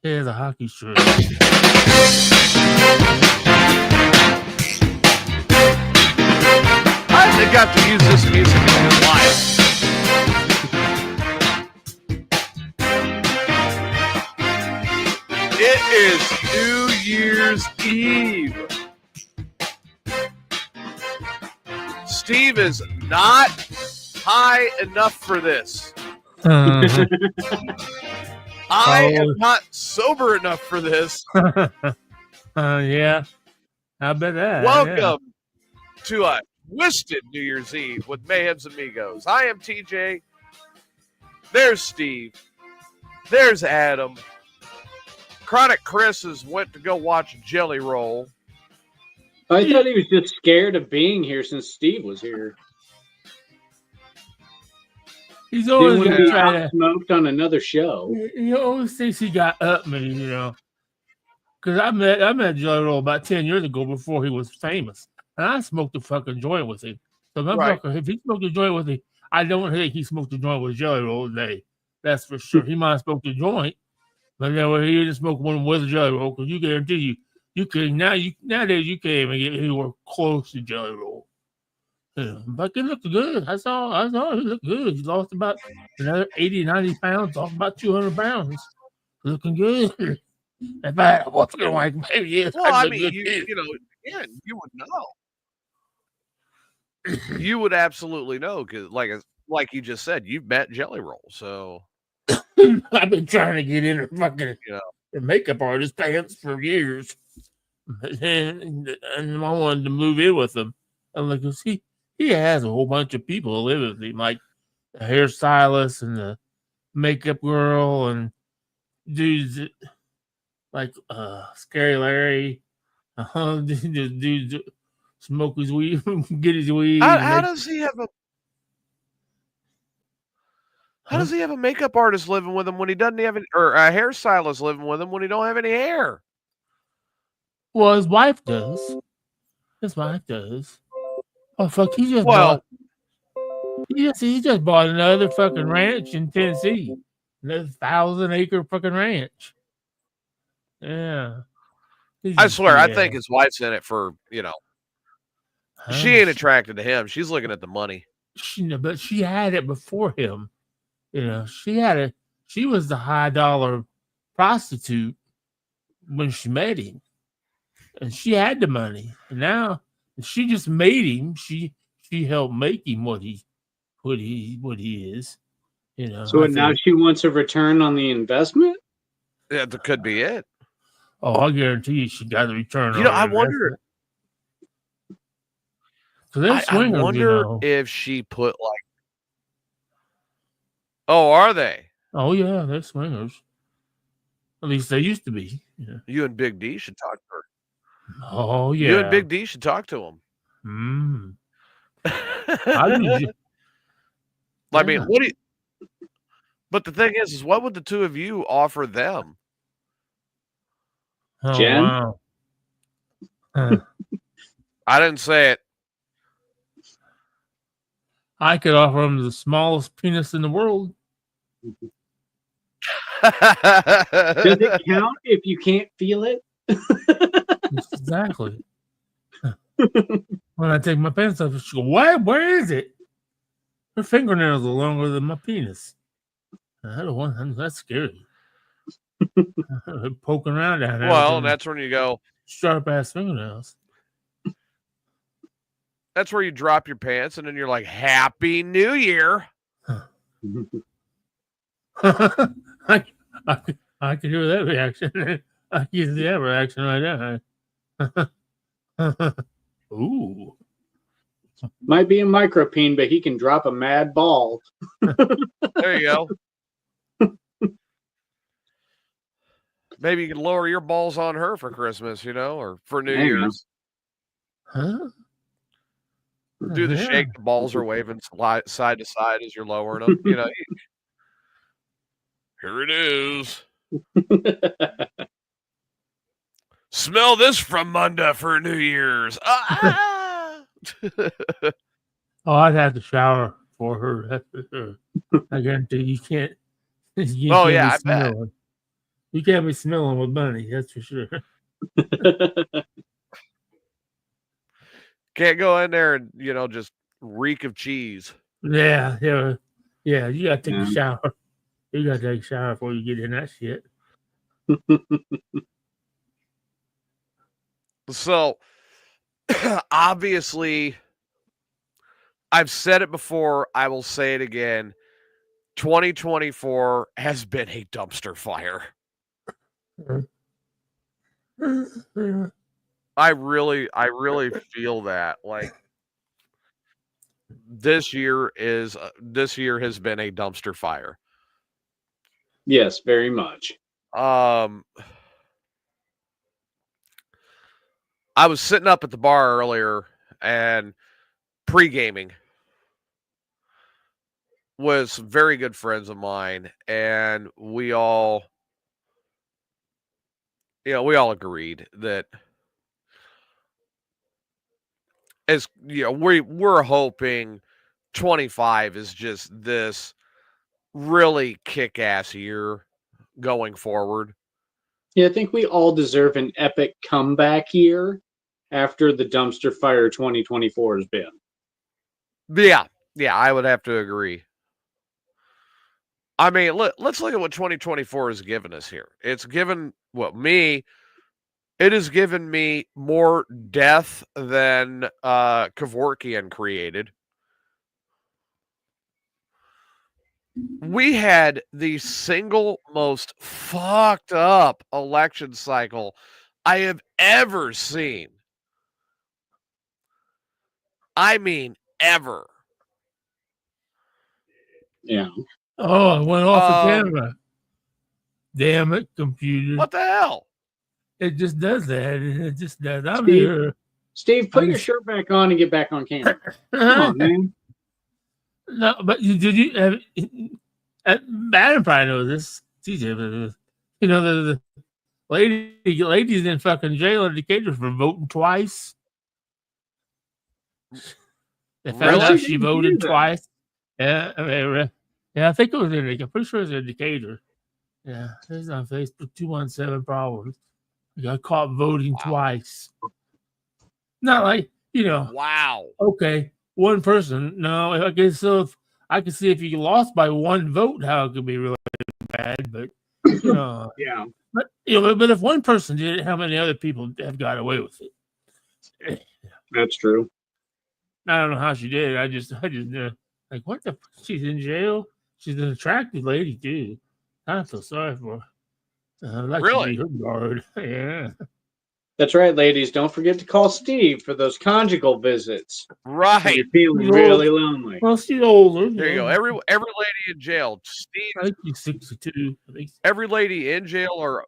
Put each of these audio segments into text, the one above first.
Here's a hockey shirt. I actually got to use this music in his life. It is New Year's Eve. Steve is not high enough for this. I am not sober enough for this. Yeah, I bet that. Welcome to a twisted New Year's Eve with Mayhem's Amigos. I am TJ. There's Steve. There's Adam. Chronic Chris has went to go watch Jelly Roll. I thought he was just scared of being here since Steve was here. He's always going to try be smoked on another show. He always thinks he got up me, you know. Because I met Jelly Roll about 10 years ago before he was famous. And I smoked a fucking joint with him. So if he smoked a joint with him, I don't think he smoked a joint with Jelly Roll today. That's for sure. He might have smoked a joint, but then he didn't smoke one with Jelly Roll because you guarantee you can nowadays you can't even get anywhere close to Jelly Roll. Yeah, but he looked good. I saw he looked good. He lost about another 80, 90 pounds, off about 200 pounds. Looking good. If I had a fucking wife, maybe yes. Well, I mean, you would know. You would absolutely know because, like you just said, you've met Jelly Roll, so I've been trying to get in her fucking makeup artist pants for years, and I wanted to move in with him. I'm like, he has a whole bunch of people who live with him, like the hairstylist and the makeup girl and dudes like Scary Larry, dudes smoke his weed, get his weed. How does he have a? How does he have a makeup artist living with him when he doesn't have any, or a hairstylist living with him when he don't have any hair? Well, his wife does. Oh fuck! He just bought another fucking ranch in Tennessee, another 1,000-acre fucking ranch. Yeah, I swear, I think his wife's in it for she ain't attracted to him. She's looking at the money. But she had it before him. She was the high dollar prostitute when she met him, and she had the money. And now she just made him. She helped make him what he is. So now she wants a return on the investment. Yeah, that could be it. Oh, I guarantee you, she got a return. I wonder. I wonder if she put Oh, are they? Oh yeah, they're swingers. At least they used to be. Yeah. You and Big D should talk to her. Oh yeah. You and Big D should talk to him. I mean, but the thing is what would the two of you offer them? Oh, Jen? Wow. I didn't say it. I could offer him the smallest penis in the world. Does it count if you can't feel it? Exactly. When I take my pants off, she goes, "What? Where is it?" Her fingernails are longer than my penis. I don't want. That's scary. Poking around down there. Well, that's when you go sharp ass fingernails. That's where you drop your pants and then you're like, "Happy New Year." I can hear that reaction. I can see that reaction right now. Ooh. Might be a micropene, but he can drop a mad ball. There you go. Maybe you can lower your balls on her for Christmas, or for New Year's. Huh? Do the shake, the balls are waving side to side as you're lowering them. Here it is. Smell this from Munda for New Year's. Ah! Oh, I'd have to shower for her. That's for sure. I guarantee you can't. I bet. You can't be smelling with money, that's for sure. Can't go in there and, just reek of cheese. Yeah. You gotta take a shower. You gotta take a shower before you get in that shit. So, obviously, I've said it before. I will say it again. 2024 has been a dumpster fire. I really feel that. Like, this year has been a dumpster fire. Yes, very much. I was sitting up at the bar earlier and pre-gaming with some very good friends of mine, and we all agreed that, as we're hoping 25 is just this really kick-ass year going forward. Yeah, I think we all deserve an epic comeback year after the dumpster fire 2024 has been. Yeah, I would have to agree. I mean, let's look at what 2024 has given us here. It's given it has given me more death than Kevorkian created. We had the single most fucked up election cycle I have ever seen. I mean, ever. Yeah. Oh, it went off the camera. Damn it, computer. What the hell? It just does that. It just does. I'm here. Steve, put your shirt back on and get back on camera. Come on, man. No, but did you have Adam probably knows this. TJ, but the ladies in fucking jail in Decatur for voting twice. They found out she voted twice. Yeah, I think it was I'm pretty sure it was in Decatur. Yeah, it's on Facebook. 217 problems. I got caught voting twice. Not like Wow. Okay, one person. No, I guess so. I can see if you lost by one vote, how it could be really bad. But yeah. But if one person did it, how many other people have got away with it? That's true. I don't know how she did. I just like, what the? She's in jail. She's an attractive lady too. I feel sorry for her. I'd like to be her guard. Yeah. That's right, ladies. Don't forget to call Steve for those conjugal visits. Right. You're feeling really lonely. Well, she's older. There you go. Every lady in jail, Steve. I think she's 62. Every lady in jail, or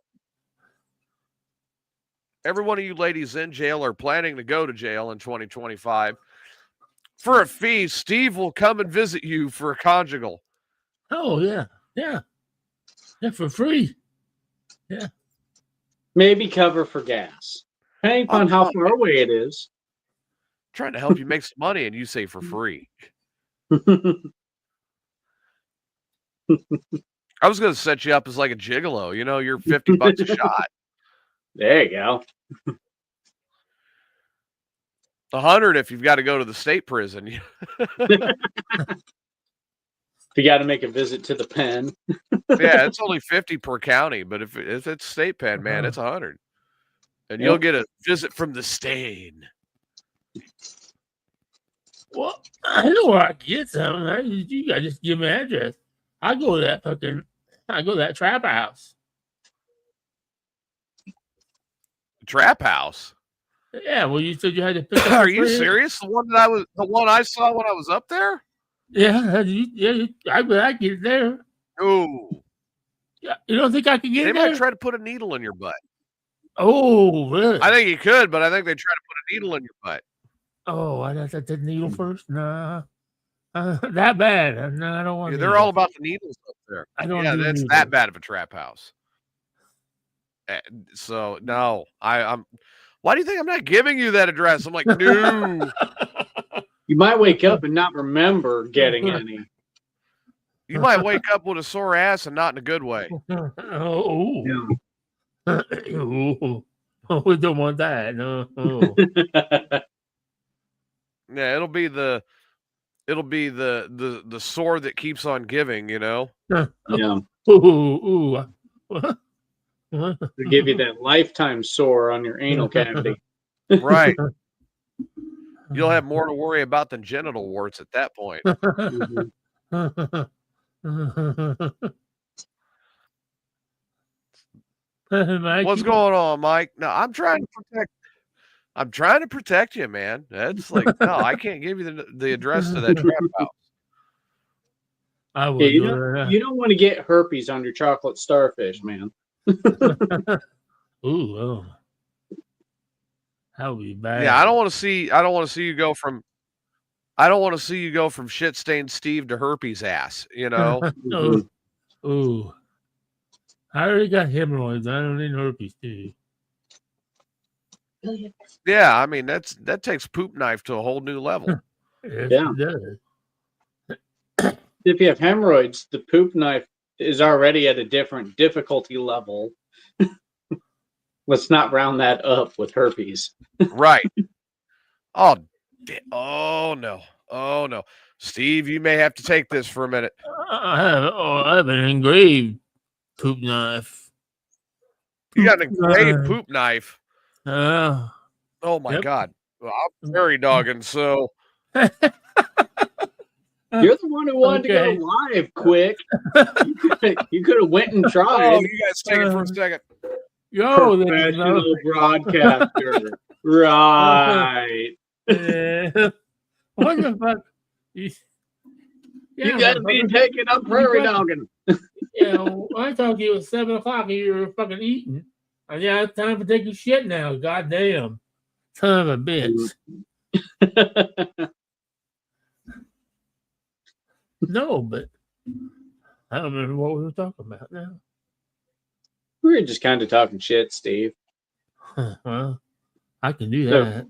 every one of you ladies in jail are planning to go to jail in 2025. For a fee, Steve will come and visit you for a conjugal. Oh, yeah. Yeah, for free. Yeah. Maybe cover for gas. Depending on how far away it is. Trying to help you make some money, and you say for free. I was going to set you up as like a gigolo. You're $50 a shot. There you go. 100 if you've got to go to the state prison. If you got to make a visit to the pen. Yeah, it's only 50 per county, but if it's state pen, man, it's 100. And you'll get a visit from the stain. Well, I know where I can get some. You got to just give me an address. I go to that trap house. Trap house? Yeah, well, you said you had to pick up. Are you serious? The one I saw when I was up there? Yeah, I get it there. Oh, yeah, you don't think I can get it there? They might try to put a needle in your butt. Oh, really? I think you could, but I think they try to put a needle in your butt. Oh, I got the needle first. Nah, that bad? No, I don't want. Yeah, they're all about the needles up there. I don't. Yeah, that's that bad of a trap house. So no, I'm. Why do you think I'm not giving you that address? I'm like, no. You might wake up and not remember getting any. You might wake up with a sore ass and not in a good way. Oh, we don't want that. No. Yeah, it'll be the sore that keeps on giving, you know. Yeah. Ooh. To give you that lifetime sore on your anal cavity. Right. You'll have more to worry about than genital warts at that point. What's going on, Mike? No, I'm trying to protect you, man. That's like, no, I can't give you the address to that trap house. I Yeah, you don't want to get herpes on your chocolate starfish, man. Ooh, oh. That would be bad. Yeah, I don't want to see you go from shit stained Steve to herpes ass, you know. Ooh. I already got hemorrhoids. I don't need herpes, too. Yeah, I mean that takes poop knife to a whole new level. Yes, Yeah. it does. If you have hemorrhoids, the poop knife is already at a different difficulty level. Let's not round that up with herpes. Right. Oh no. Oh no. Steve, you may have to take this for a minute. I have an engraved poop knife. You got an engraved poop knife. Oh my God. Well, I'm very dogging, so You're the one who wanted to go live quick. You could have went and tried. Oh, you guys take it for a second. Yo, professional broadcaster. Right. What the fuck? You gotta be taking up prairie dogging. I thought you was 7 o'clock and you were fucking eating. And yeah, it's time to take your shit now. Goddamn. Son of a bitch. No, but I don't remember what we were talking about now. We were just kind of talking shit, Steve. Well, I can do that.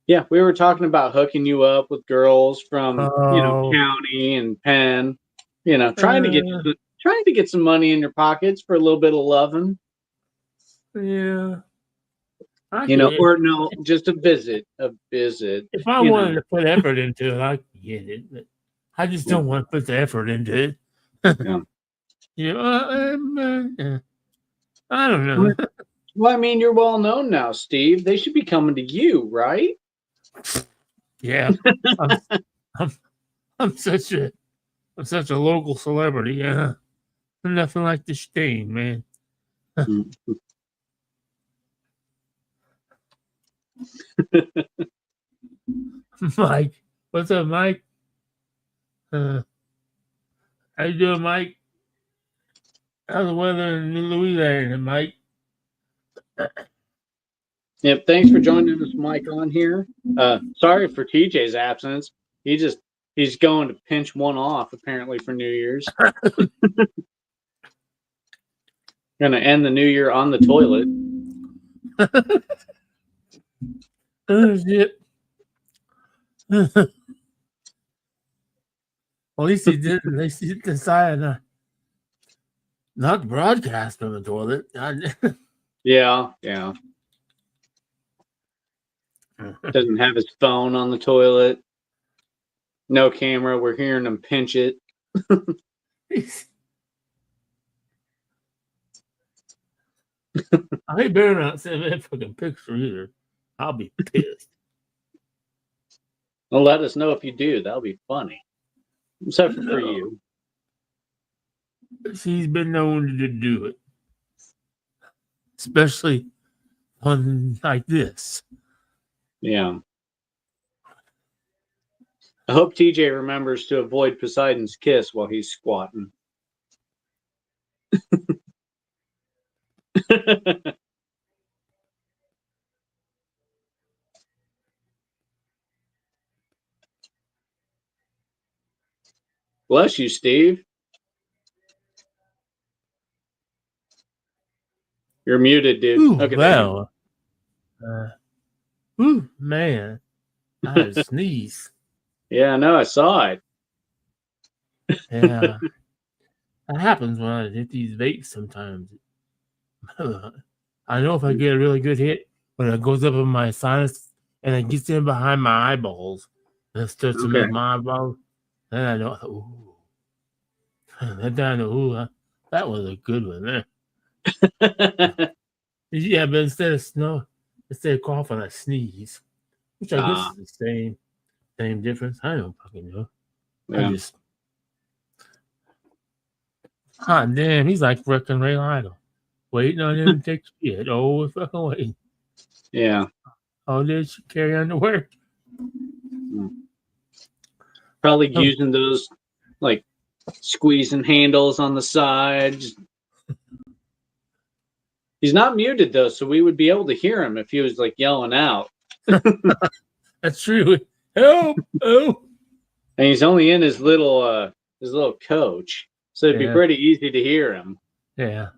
Yeah, we were talking about hooking you up with girls from county and Penn. Trying to get some money in your pockets for a little bit of loving. Yeah. Or no, just a visit. If I wanted to put effort into it, I could get it. But I just don't want to put the effort into it. I don't know. Well, I mean, you're well known now, Steve. They should be coming to you, right? Yeah. I'm such a local celebrity. Yeah. Nothing like the Stain, man. Mike, what's up, Mike? How you doing, Mike? How's the weather in Louisiana, Mike? Yep. Thanks for joining us, Mike, on here. Sorry for TJ's absence. He's going to pinch one off apparently for New Year's. Gonna end the new year on the toilet. Oh shit. At least he did. At least he decided not to broadcast from the toilet. Yeah. Doesn't have his phone on the toilet. No camera. We're hearing him pinch it. I better not send that fucking picture either. I'll be pissed. Well, let us know if you do. That'll be funny. Except for you. She's been known to do it. Especially on like this. Yeah. I hope TJ remembers to avoid Poseidon's kiss while he's squatting. Bless you, Steve. You're muted, dude. Ooh, okay. Wow. Ooh, man. I had a sneeze. Yeah, no, I saw it. Yeah. That happens when I hit these vapes sometimes. I know if I get a really good hit when it goes up in my sinus and it gets in behind my eyeballs and it starts to make my eyeballs, then I know, ooh. Then I know, ooh, that was a good one there. Yeah, but instead of coughing, I sneeze, which I guess is the same difference. I don't fucking know. Yeah. I just, hot damn, he's like freaking Ray Lionel, waiting on him to take shit. Oh, we're fucking waiting. Yeah. Oh, did she carry underwear? Probably using those like squeezing handles on the side. He's not muted though, so we would be able to hear him if he was like yelling out. That's true. Help! Help! And he's only in his little coach, so it'd be pretty easy to hear him. Yeah.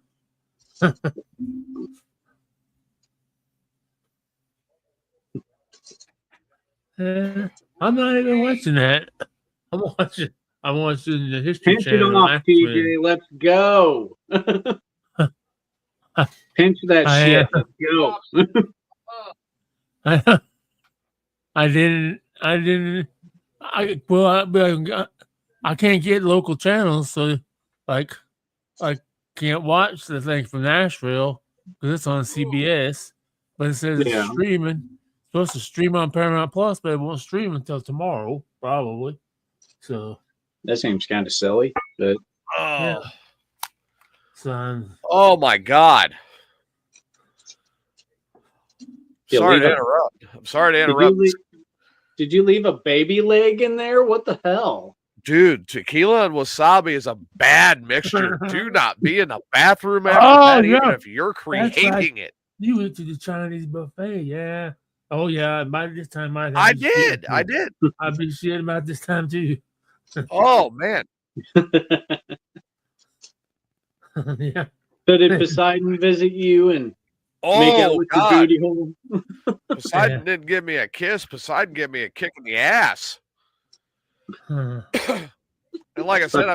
I'm not even watching that. I'm watching the History Pinch Channel. it off, TJ. Let's go. Pinch that shit. Let's go. I can't get local channels, so like I can't watch the thing from Nashville because it's on CBS, but it says it's streaming. It's supposed to stream on Paramount Plus, but it won't stream until tomorrow, probably. So that seems kind of silly, but yeah. Son. Oh my God. Sorry to interrupt. I'm sorry to interrupt. Did you leave a baby leg in there? What the hell? Dude, tequila and wasabi is a bad mixture. Do not be in the bathroom after that, even if you're creating it. You went to the Chinese buffet, yeah. Oh yeah, by this time I did. I'd be shitting about this time too. Oh man. Yeah. So did Poseidon visit you and make out with the booty hole? Poseidon didn't give me a kiss. Poseidon gave me a kick in the ass. And like I said,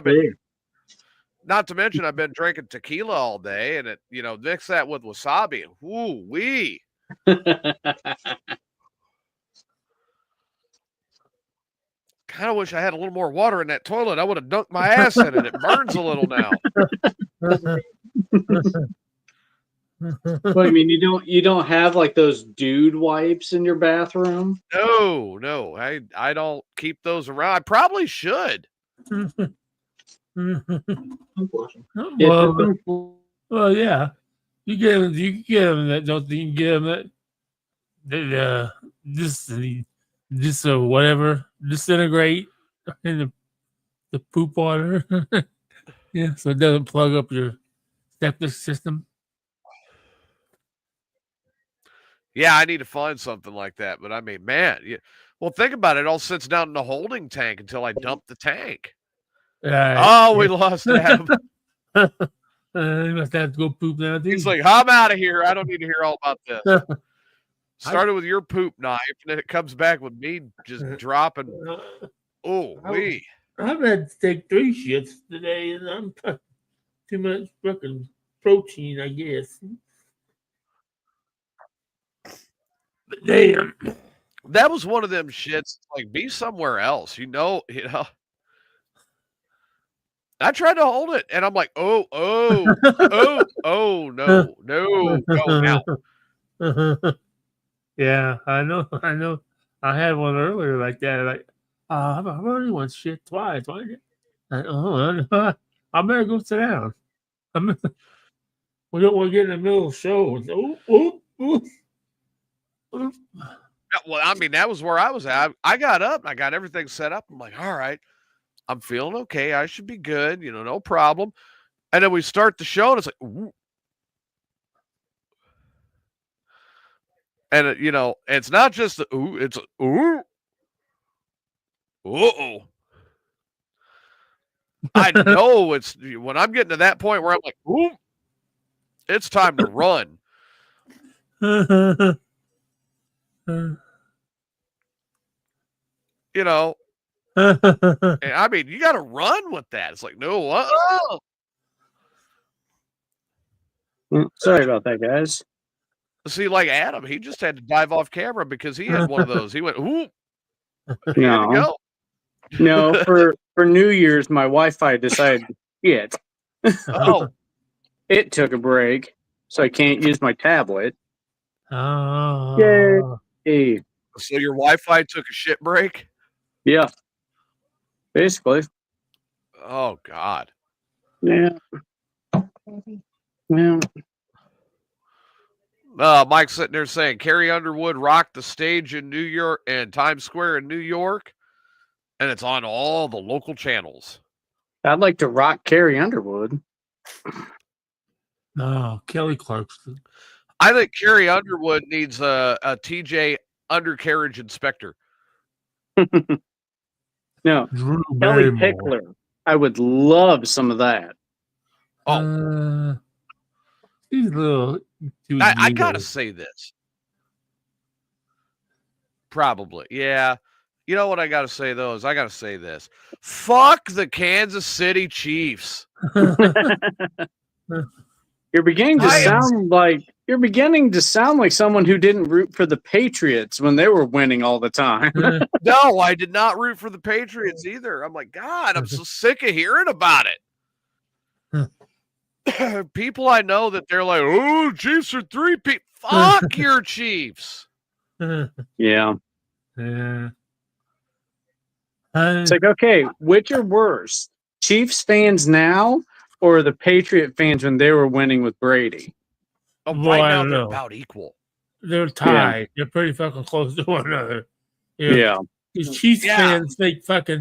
not to mention I've been drinking tequila all day, and it, mix that with wasabi. Woo wee. Kind of wish I had a little more water in that toilet. I would have dunked my ass in it. It burns a little now. What, I mean, you don't have like those dude wipes in your bathroom? No, I don't keep those around. I probably should. Well, yeah. You get them that don't you get them that this whatever disintegrate in the poop water. Yeah, so it doesn't plug up your septic system. Yeah, I need to find something like that. But I mean, man, well, think about it. It all sits down in the holding tank until I dump the tank. We lost Adam. He must have to go poop now. He's like, I'm out of here. I don't need to hear all about this. Started with your poop knife, and then it comes back with me just dropping. I've had to take 3 shits today, and I'm too much fucking protein, I guess. But damn. That was one of them shits. Like, be somewhere else. I tried to hold it, and I'm like, no, go now. Yeah, I know. I had one earlier like that. Like, I've already went shit twice. Why? I better go sit down. We don't want to get in the middle of the show. Well, I mean, that was where I was at. I got up, and I got everything set up. I'm like, all right, I'm feeling okay. I should be good. No problem. And then we start the show, and it's like, ooh. And it's not just the ooh, it's ooh. Uh-oh. I know it's when I'm getting to that point where I'm like, ooh, it's time to run. And I mean, you got to run with that. It's like, no, Sorry about that, guys. See, like Adam, he just had to dive off camera because he had one of those. He went, "Ooh, he had to go." No, for New Year's, my Wi-Fi decided it. Oh, It took a break, so I can't use my tablet. Oh. Yay! so your Wi-Fi took a shit break? Yeah, basically. Oh God. Yeah. Yeah. Mike's sitting there saying Carrie Underwood rocked the stage in New York and Times Square in New York, and it's on all the local channels. I'd like to rock Carrie Underwood. No, Kelly Clarkson. I think Carrie Underwood needs a TJ undercarriage inspector. No, Drew Kelly Barrymore. Pickler. I would love some of that. She's a little too I gotta evil. say this. Probably, yeah. You know what I gotta say though is I gotta say this. Fuck the Kansas City Chiefs. You're beginning to sound like someone who didn't root for the Patriots when they were winning all the time. No, I did not root for the Patriots either. I'm like, God, I'm so sick of hearing about it. People I know that they're like, oh, Chiefs are 3-peat. Fuck your Chiefs. Yeah. It's like, okay, which are worse? Chiefs fans now or the Patriot fans when they were winning with Brady? Oh, Boy, right I now don't they're know. about equal. They're tied. Yeah. They're pretty fucking close to one another. Yeah. These Chiefs fans think fucking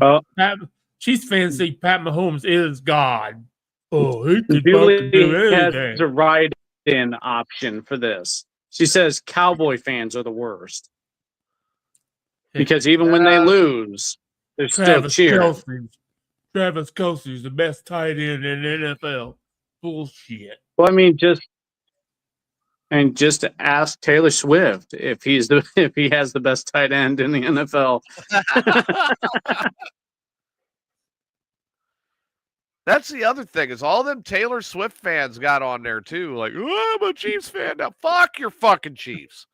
Chiefs fans think Pat Mahomes is God. Oh, he could fucking do anything. Has a ride-in option for this. She says Cowboy fans are the worst. Because even when they lose, they're still cheering. Travis Kelce's the best tight end in the NFL. Bullshit. Well, I mean, just to ask Taylor Swift if he has the best tight end in the NFL. That's the other thing is all them Taylor Swift fans got on there too. Like, oh, I'm a Chiefs fan now. Fuck your fucking Chiefs.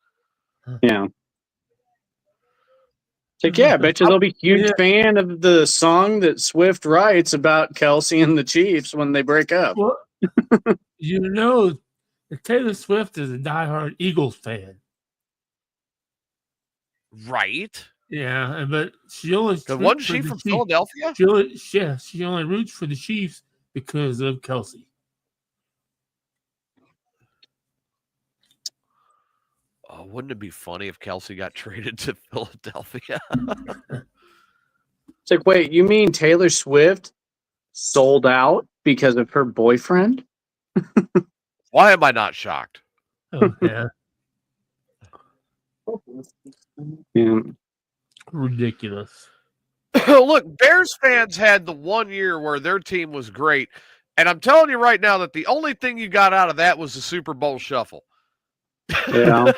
Yeah. It's like, yeah, I bet you they'll be huge fan of the song that Swift writes about Kelsey and the Chiefs when they break up. Well, you know, Taylor Swift is a diehard Eagles fan. Right. Yeah, but she only wasn't she from Philadelphia? She only roots for the Chiefs because of Kelsey. Oh, wouldn't it be funny if Kelsey got traded to Philadelphia? It's like, wait, you mean Taylor Swift sold out because of her boyfriend? Why am I not shocked? Oh, yeah. Yeah. Ridiculous. Look, Bears fans had the 1 year where their team was great. And I'm telling you right now that the only thing you got out of that was the Super Bowl shuffle. Yeah.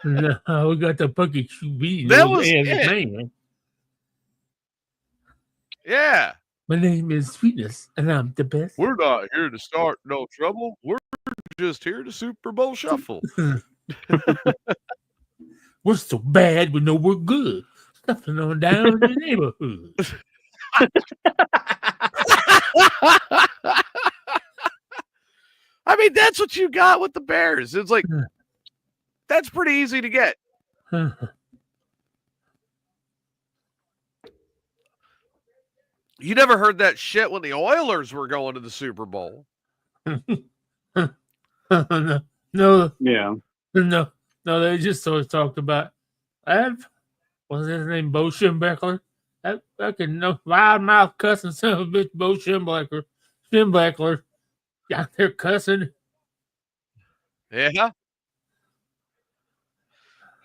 No, we got the Pucky QB. That was it. Man. Yeah. My name is Sweetness, and I'm the best. We're not here to start no trouble. We're just here to Super Bowl shuffle. We're so bad, we know we're good. Stuffing on down in the neighborhood. I mean, that's what you got with the Bears. It's like, that's pretty easy to get. You never heard that shit when the Oilers were going to the Super Bowl. No. Yeah. No, they just sort of talked about what's his name, Bo Schembechler? That fucking loudmouth cussing son of a bitch, Bo Schembechler out there cussing. Yeah.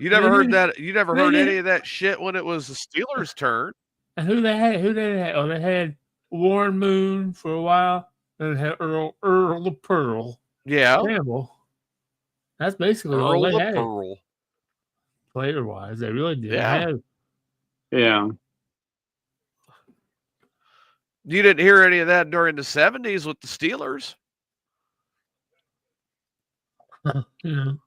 You never heard that? You never heard any of that shit when it was the Steelers' turn. And who they had? Oh, they had Warren Moon for a while, and they had Earl the Pearl. Yeah. Campbell. That's basically Earl all they the had. Pearl. Player-wise, they really did. Yeah. You didn't hear any of that during the 70s with the Steelers? You know.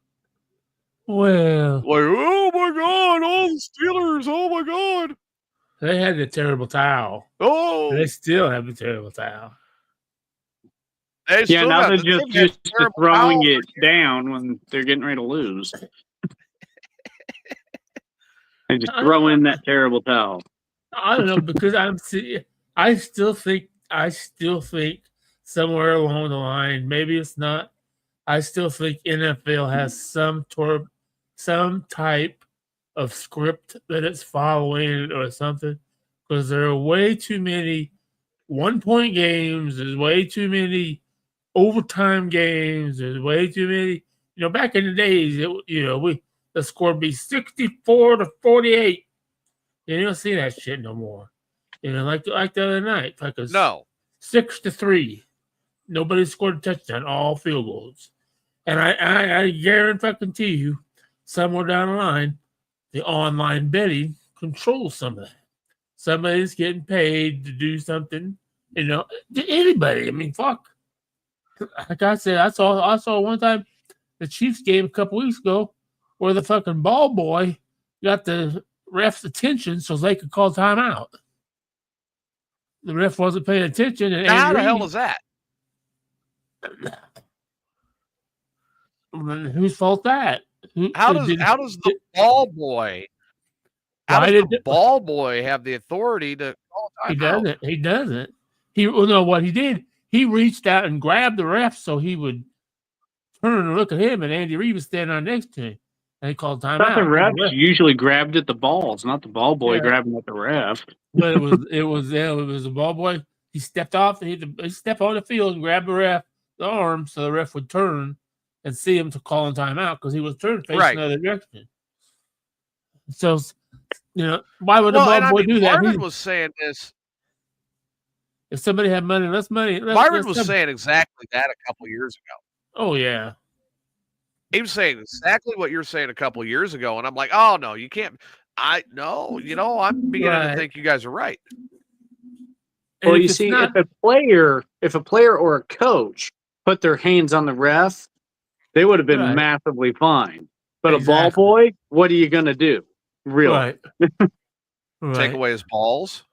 Well, Like, oh my God, all the Steelers, oh my God. they had the terrible towel. Oh, They still have the terrible towel. Yeah, now they're just used to throwing it down when they're getting ready to lose. They just throw in that terrible towel. I don't know, because I still think somewhere along the line, maybe it's not. I still think NFL has some type of script that it's following or something, because there are way too many 1-point games. There's way too many overtime games. There's way too many. Back in the days, the score would be 64-48. You don't see that shit no more. Like the other night, like a 6-3. Nobody scored a touchdown, all field goals. And I guarantee you, somewhere down the line, the online betting controls some of that. Somebody's getting paid to do something, to anybody. I mean, fuck. Like I said, I saw one time the Chiefs game a couple weeks ago where the fucking ball boy got the ref's attention so they could call timeout. The ref wasn't paying attention. And how the hell is that? Whose fault that? How does the ball boy? How does the ball boy have the authority to call timeout? He doesn't. What he did, he reached out and grabbed the ref so he would turn and look at him, and Andy Reid was standing next to him, and he called timeout. I thought the ref usually grabbed at the balls, not the ball boy grabbing at the ref. But it was a ball boy. He stepped off. He stepped on the field and grabbed the arm so the ref would turn and see him to call him timeout because he was turned facing another direction. So, why would the ball boy do that? Marvin was saying this. If somebody had money, less money. Marvin was saying exactly that a couple years ago. Oh, yeah. He was saying exactly what you're saying a couple of years ago, and I'm like, oh, no, you can't. I'm beginning to think you guys are right. Well, you see, if a player or a coach put their hands on the ref, they would have been massively fined. But a ball boy, what are you going to do? Really? Right. Take away his balls?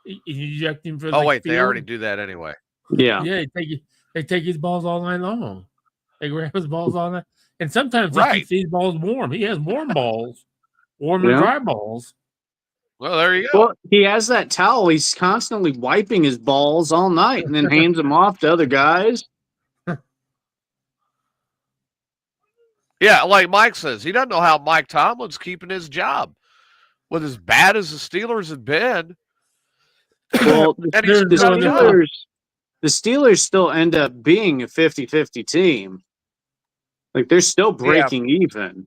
Eject him for they already do that anyway. Yeah. Yeah, they take his balls all night long. They grab his balls all night. And sometimes they keep these balls warm. He has warm balls. Warm and dry balls. Well, there you go. Well, he has that towel. He's constantly wiping his balls all night and then hands them off to other guys. Yeah, like Mike says, he doesn't know how Mike Tomlin's keeping his job. With as bad as the Steelers have been. Well, the Steelers still end up being a 50-50 team. Like, they're still breaking even.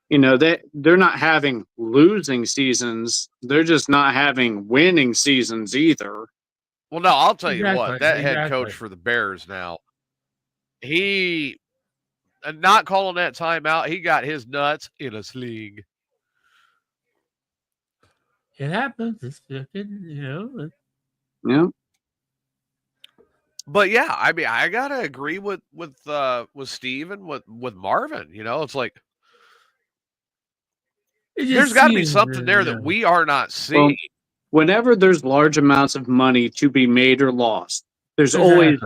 They're not having losing seasons. They're just not having winning seasons either. Well, no, I'll tell you what. That head coach for the Bears now, he, not calling that timeout, he got his nuts in a sling. It happens. It's fucking, Yeah. But yeah, I mean, I gotta agree with Steve and with Marvin. It's like there's got to be something there that we are not seeing. Well, whenever there's large amounts of money to be made or lost, there's always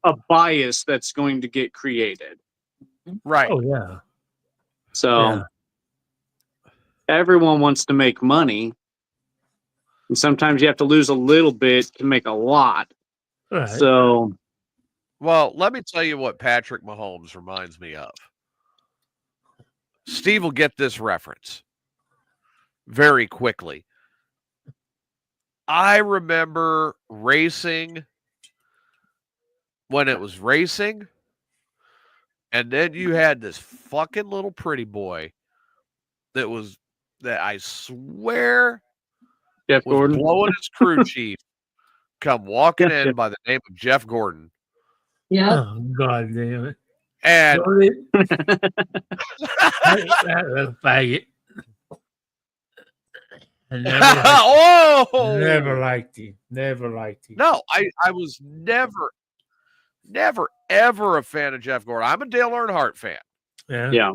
a bias that's going to get created. Right. Oh yeah. So everyone wants to make money. And sometimes you have to lose a little bit to make a lot. Right. So, well, let me tell you what Patrick Mahomes reminds me of. Steve will get this reference very quickly. I remember racing when it was racing, and then you had this fucking little pretty boy that I swear Jeff Gordon blowing his crew chief, come walking in by the name of Jeff Gordon. Yeah. Oh, God damn it. And that faggot. Never liked him. Never liked him. No, I was never ever a fan of Jeff Gordon. I'm a Dale Earnhardt fan. Yeah.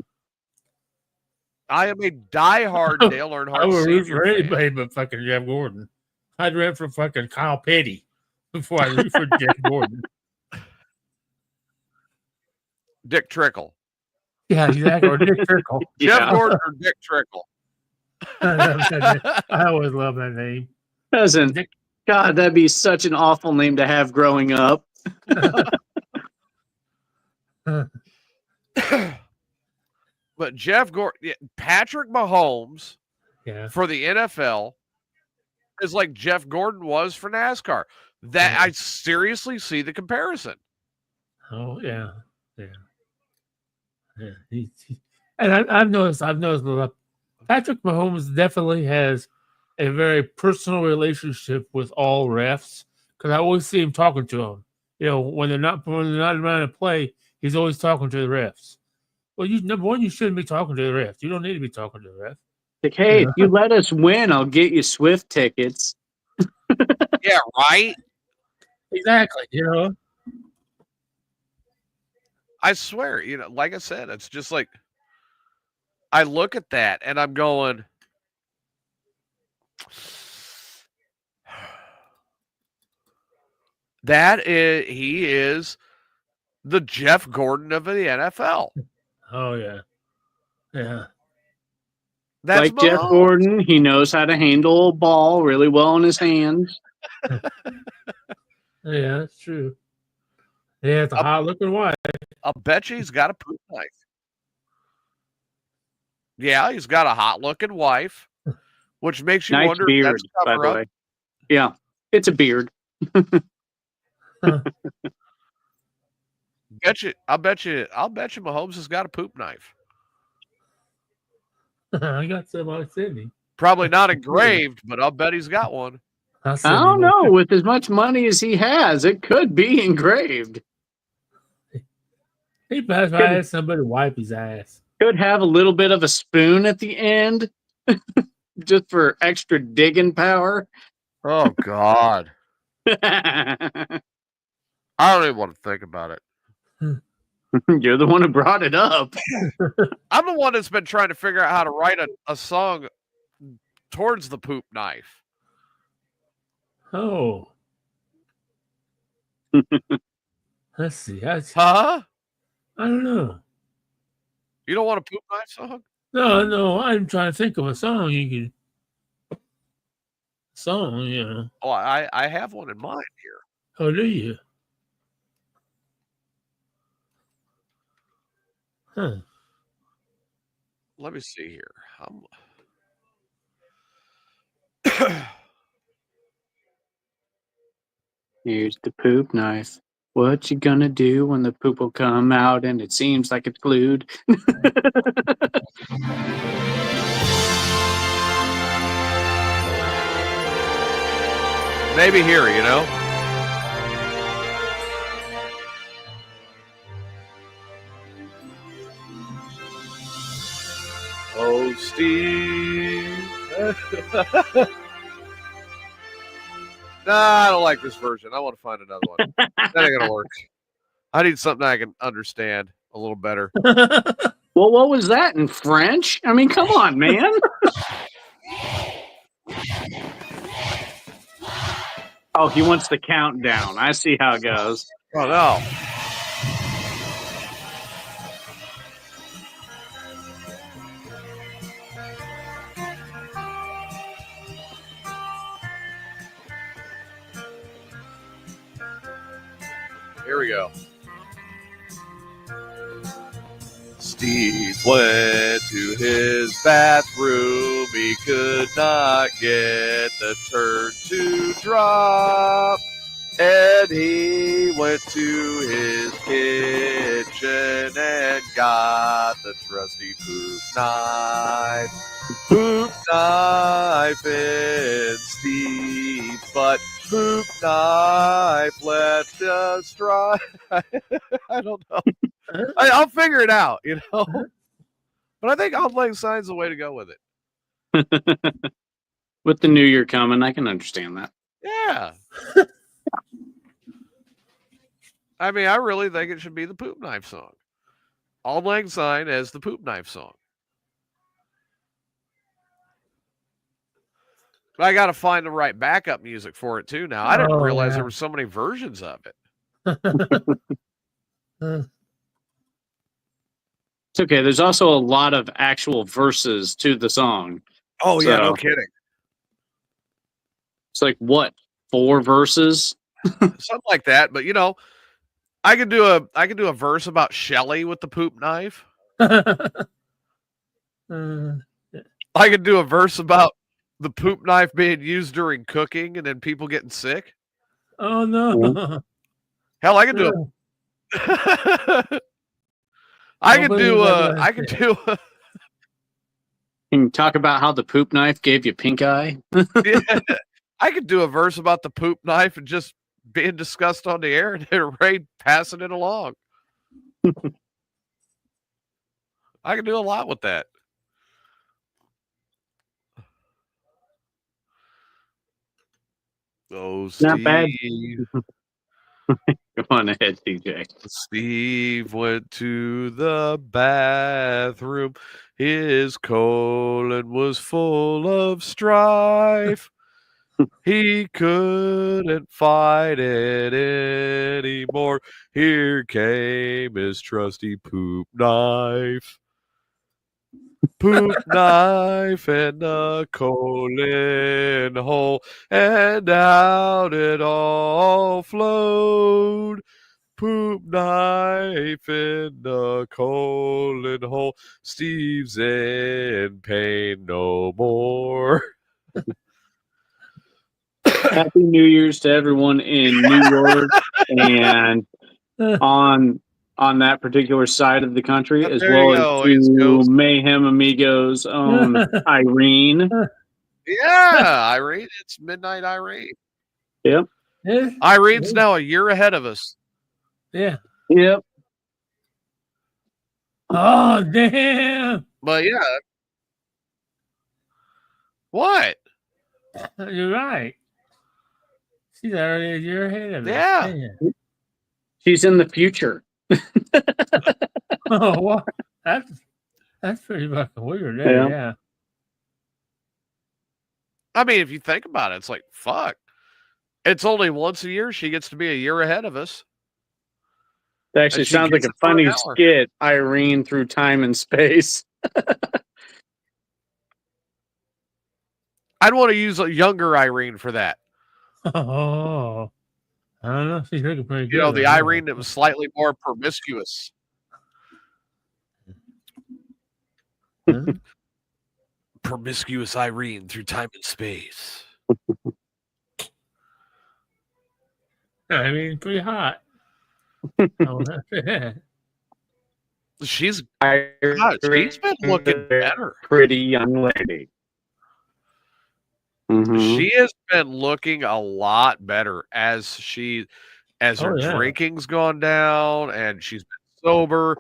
I am a diehard Dale Earnhardt. I would root for anybody but fucking Jeff Gordon. I'd root for fucking Kyle Petty before I root for Jeff Gordon. Dick Trickle. Yeah, exactly. Or Dick Trickle. Jeff Gordon or Dick Trickle. I always love that name. God, that'd be such an awful name to have growing up. But Jeff Gordon, Patrick Mahomes for the NFL is like Jeff Gordon was for NASCAR. That I seriously see the comparison. Oh yeah. And I've noticed Patrick Mahomes definitely has a very personal relationship with all refs because I always see him talking to them. You know, when they're not around to play, he's always talking to the refs. Well, number one, you shouldn't be talking to the refs. You don't need to be talking to the refs. Like, hey, if you let us win, I'll get you Swift tickets. Yeah, right? Exactly, you know. I swear, you know, like I said, it's just like I look at that and I'm going, he is the Jeff Gordon of the NFL. Oh yeah. That's like Jeff Gordon, he knows how to handle a ball really well in his hands. Yeah, that's true. Yeah, it's a hot-looking wife. I'll bet you he's got a poop knife. Yeah, he's got a hot-looking wife, which makes you wonder beard, if that's by the cover way. up. Yeah, it's a beard. I'll bet you Mahomes has got a poop knife. I got some on Sydney. Probably not engraved, but I'll bet he's got one. I don't know. With as much money as he has, it could be engraved. He better have somebody wipe his ass. Could have a little bit of a spoon at the end, just for extra digging power. Oh God! I don't even want to think about it. You're the one who brought it up. I'm the one that's been trying to figure out how to write a song towards the poop knife. Oh. Let's see. Huh? I don't know. You don't want a poop knife song? No. I'm trying to think of a song you could. Yeah. Oh, I have one in mind here. Oh, do you? Huh. Let me see here. Here's the poop knife. What you gonna do when the poop will come out and it seems like it's glued? Maybe here, you know? Oh, Steve. Nah, I don't like this version. I want to find another one. That ain't gonna work. I need something I can understand a little better. Well, what was that in French? I mean, come on, man. Oh, he wants the countdown. I see how it goes. Oh, no. Here we go. Steve went to his bathroom. He could not get the turd to drop. And he went to his kitchen and got the trusty poop knife. Poop knife in Steve's butt. Poop knife left us dry. I don't know. I'll figure it out, you know. But I think Auld Lang Syne's the way to go with it. With the new year coming, I can understand that. Yeah. I mean, I really think it should be the Poop Knife song. Auld Lang Syne as the Poop Knife song. But I got to find the right backup music for it too now. I didn't realize there were so many versions of it. It's okay. There's also a lot of actual verses to the song. Oh, yeah, no kidding. It's like, what, 4 verses? Something like that. But, you know, I could do a verse about Shelley with the poop knife. I could do a verse about the poop knife being used during cooking and then people getting sick. Oh, no. Hell, I could do I could do Can you talk about how the poop knife gave you pink eye? Yeah, I could do a verse about the poop knife and just being discussed on the air and then Ray passing it along. I can do a lot with that. Oh, Steve. Not bad. Go on ahead, TJ. Steve went to the bathroom. His colon was full of strife. He couldn't fight it anymore. Here came his trusty poop knife. Poop knife and the colon hole, and out it all flowed. Poop knife in the colon hole. Steve's in pain no more. Happy New Year's to everyone in New York and on that particular side of the country, as well as to Mayhem Amigos own Irene. Yeah, Irene. It's Midnight Irene. Yep. Irene's now a year ahead of us. Yeah. Yep. Oh, damn. But yeah. What? You're right. She's already a year ahead of us. Yeah. Damn. She's in the future. Oh, well, that's pretty fucking weird. Yeah. I mean, if you think about it, it's like, fuck. It's only once a year she gets to be a year ahead of us. That actually sounds like a funny skit, Irene through time and space. I'd want to use a younger Irene for that. Oh. I don't know. She's looking pretty good. You know, the Irene that was slightly more promiscuous. Promiscuous Irene through time and space. I mean, pretty hot. She's been looking better. Pretty young lady. Mm-hmm. She has been looking a lot better as her drinking's gone down and she's been sober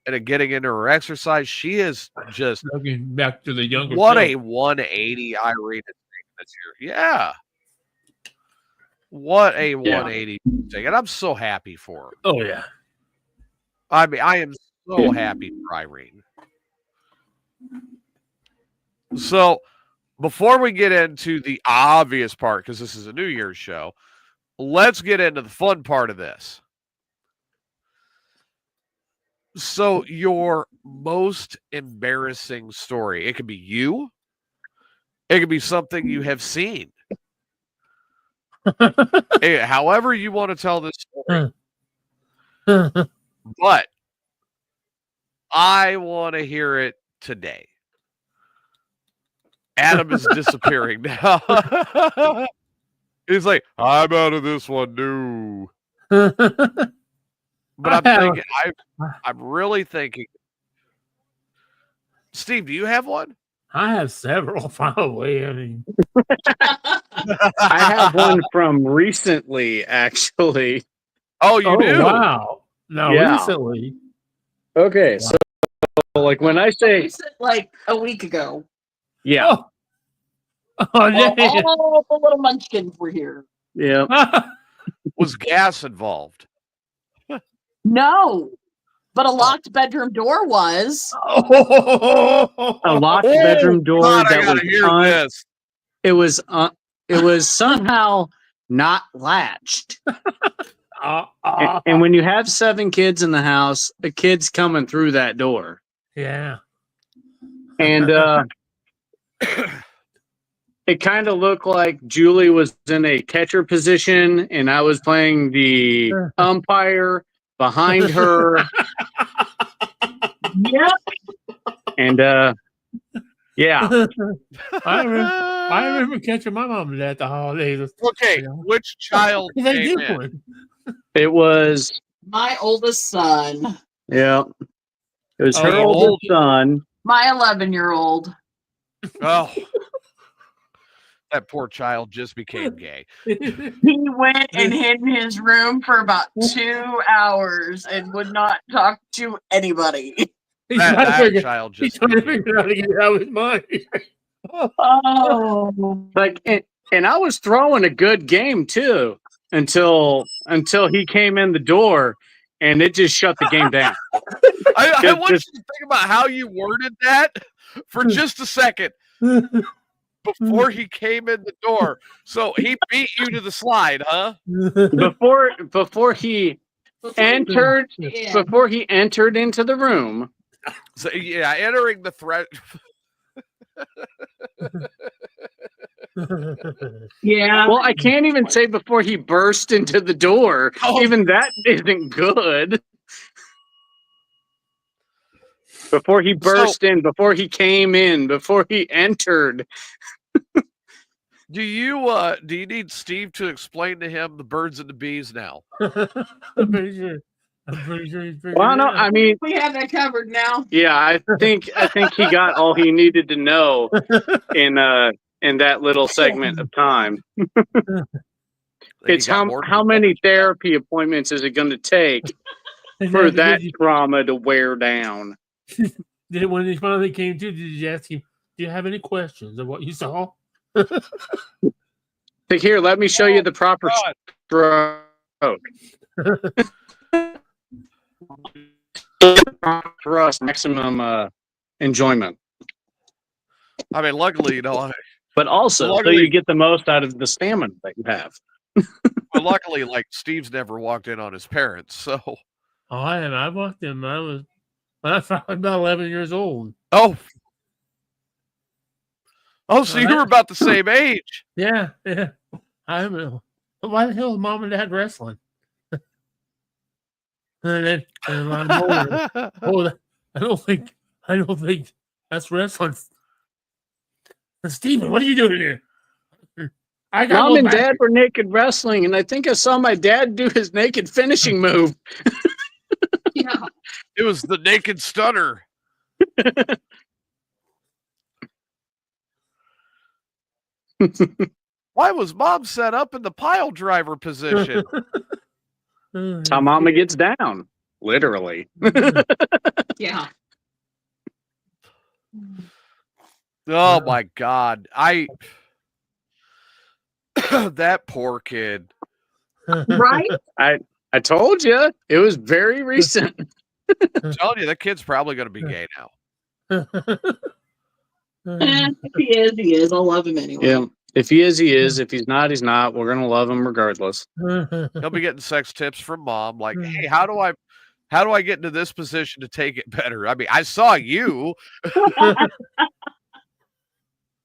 and getting into her exercise. She is just looking back to the younger. What a 180 Irene this year. Yeah. What a 180 thing. And I'm so happy for her. Oh, yeah. I mean, I am so happy for Irene. So, before we get into the obvious part, because this is a New Year's show, let's get into the fun part of this. So, your most embarrassing story. It could be you. It could be something you have seen. However you want to tell this story. But I want to hear it today. Adam is disappearing now. He's like, I'm out of this one, no. But I'm really thinking. Steve, do you have one? I have several, probably. I mean, I have one from recently, actually. Oh, you do? Wow. No, recently. Okay, so like when I say like a week ago. Yeah. Oh, yeah. All the little munchkins were here. Yeah. Was gas involved? No, but a locked bedroom door was. A locked bedroom door God, I that gotta hear this. It was somehow not latched. And when you have 7 kids in the house, a kid's coming through that door. Yeah. And it kind of looked like Julie was in a catcher position and I was playing the umpire behind her. Yep. And yeah. I remember catching my mom at the holidays. Okay, You know? which child They came did in? one. It was My oldest son. yeah. It was her Oh, oldest son. My 11-year-old. Oh, that poor child just became gay. He went and hid in his room for about 2 hours and would not talk to anybody. That child He's just trying to became figure out how to get out of his mind. Oh. Like and I was throwing a good game too until he came in the door and it just shut the game down. I want you to think about how you worded that for just a second before he came in the door. So he beat you to the slide, huh? Before he entered into the room. So yeah, entering the threat. Yeah. Well, I can't even say before he burst into the door. Oh. Even that isn't good. Before he burst in, before he came in, before he entered. Do you need Steve to explain to him the birds and the bees now? I'm pretty sure he's figured Well, it no, out. I mean, We have that covered now. yeah, I think he got all he needed to know in that little segment of time. It's how many therapy appointments is it going to take for that trauma to wear down? When he finally came to, did you ask him, do you have any questions of what you saw? Here, let me show you the proper stroke. For us, maximum enjoyment. I mean, luckily, you know. But also, so you get the most out of the stamina that you have. But luckily, like, Steve's never walked in on his parents, so. Oh, I have. I walked in. I was about 11 years old. Oh, so you were about the same age. Yeah. I don't know. Why the hell is mom and dad wrestling? and I'm older. I don't think that's wrestling. Steven, what are you doing here? Mom and Dad were naked wrestling, and I think I saw my dad do his naked finishing move. Yeah. It was the naked stunner. Why was Mom set up in the pile driver position? That's how Mama gets down, literally. Yeah. Oh my God. That poor kid. Right? I told you it was very recent. I'm telling you, that kid's probably going to be gay now. If he is, he is. I'll love him anyway. Yeah. If he is, he is. If he's not, he's not. We're gonna love him regardless. He'll be getting sex tips from Mom, like, hey, how do I get into this position to take it better? I mean, I saw you.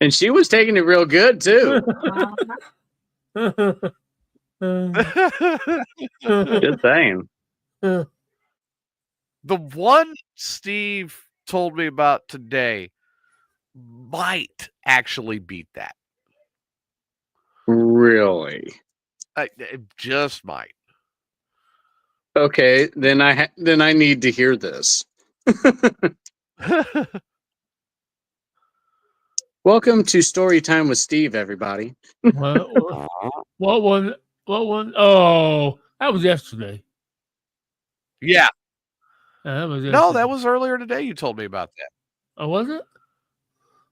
And she was taking it real good too. Good saying. The one Steve told me about today might actually beat that. Really? It just might. Okay, then I need to hear this. Welcome to Story Time with Steve, everybody. What one? Oh, that was yesterday. Yeah. That was yesterday. No, that was earlier today. You told me about that. Oh, was it?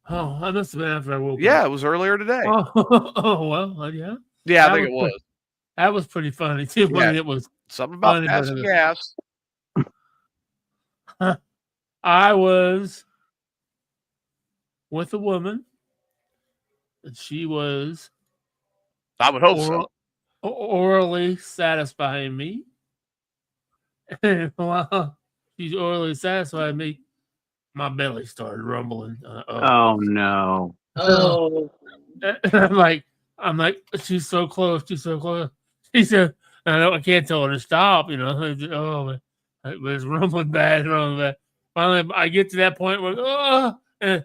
Oh, I must have been after I woke up. Yeah, it was earlier today. Oh well, yeah. Yeah, I think it was. That was pretty funny too. Yeah. It was Something about funny, passing gas. I was with a woman, and she was. I would hope so. Orally satisfying me. And while she's orally satisfying me, my belly started rumbling. Oh no! Oh, I'm like, she's so close. She's so close. She said, I can't tell her to stop. Oh, it was rumbling bad. Finally, I get to that point where, and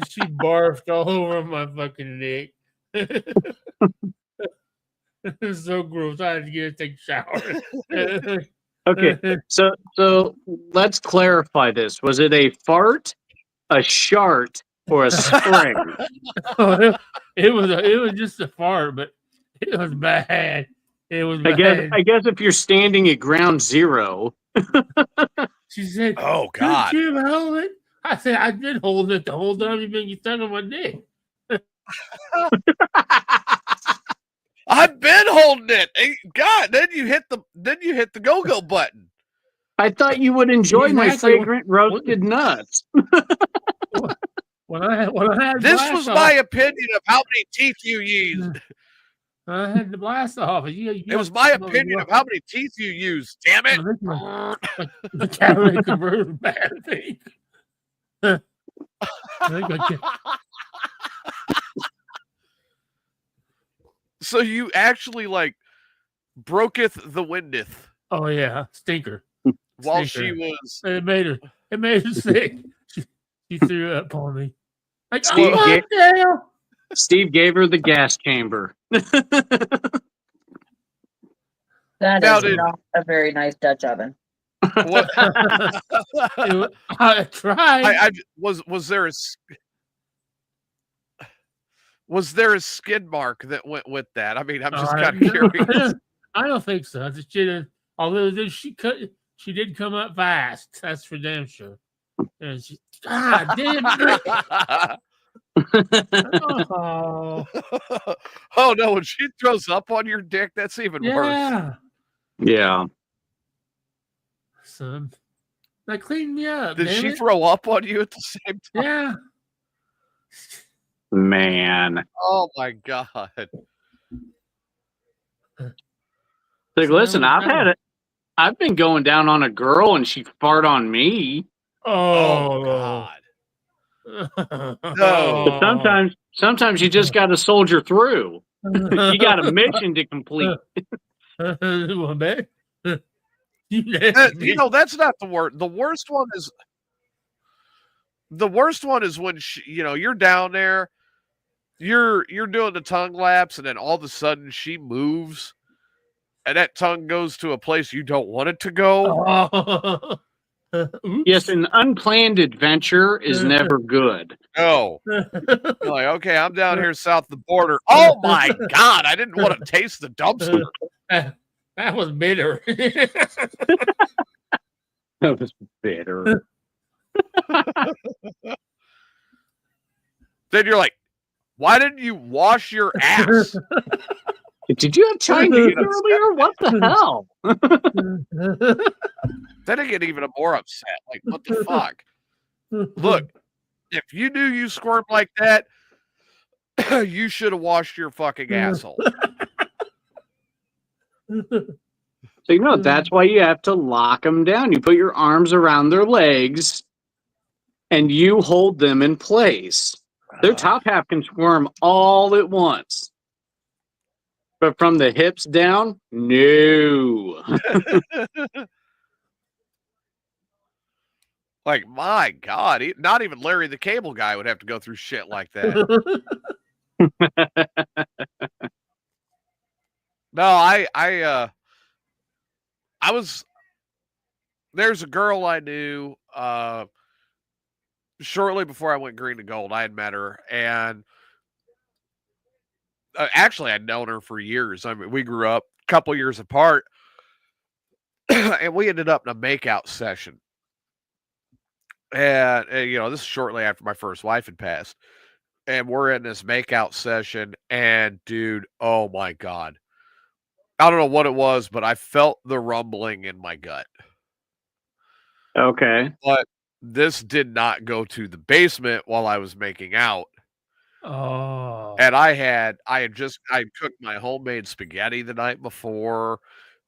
she barfed all over my fucking neck. It was so gross. I had to get to take a shower. Okay, so let's clarify this. Was it a fart, a shart, or a spring? It was just a fart, but it was bad. It was bad. I guess if you're standing at ground zero. She said, "Oh God, did you hold it?" I said, "I did hold it the whole time you've been stuck on my dick." I've been holding it. God, then you hit the go-go button. I thought you would enjoy my fragrant roasted nuts. When I had this was my opinion of how many teeth you used. I had the blast off. It was my opinion of how many teeth you used. Damn it! The catalytic converter was bad thing. So you actually broketh the windeth. Oh yeah, stinker. While she was, it made her sick. She threw up on me. Like, Steve gave her the gas chamber. That is not a very nice Dutch oven. What? I tried. Was there a skid mark that went with that? I mean, I'm just kind of curious. I don't think so. Although she did come up fast. That's for damn sure. And God damn it. Oh no, when she throws up on your dick, that's even worse. Yeah. Son, that cleaned me up. Did she throw up on you at the same time? Yeah. Man. Oh my God. Like, listen, I've been going down on a girl and she farted on me. Oh God. No. But sometimes you just got to soldier through. You got a mission to complete. That's not the worst. The worst one is when you're down there, you're doing the tongue laps, and then all of a sudden she moves, and that tongue goes to a place you don't want it to go. Yes, an unplanned adventure is never good. No. Like, okay, I'm down here south of the border. Oh my God, I didn't want to taste the dumpster. That was bitter. That was bitter. Then you're like, why didn't you wash your ass? Did you have Chinese earlier? What the hell? Then I get even more upset. Like, what the fuck? Look, if you knew you squirmed like that, you should have washed your fucking asshole. So, that's why you have to lock them down. You put your arms around their legs and you hold them in place. Their top half can squirm all at once. But from the hips down, no. Like, my God, not even Larry the Cable Guy would have to go through shit like that. No, there's a girl I knew shortly before I went green to gold. I had met her, and actually I'd known her for years. I mean, we grew up a couple years apart, and we ended up in a makeout session. And this is shortly after my first wife had passed, and we're in this makeout session, and dude, oh my God, I don't know what it was, but I felt the rumbling in my gut. Okay. But this did not go to the basement while I was making out. Oh. And I cooked my homemade spaghetti the night before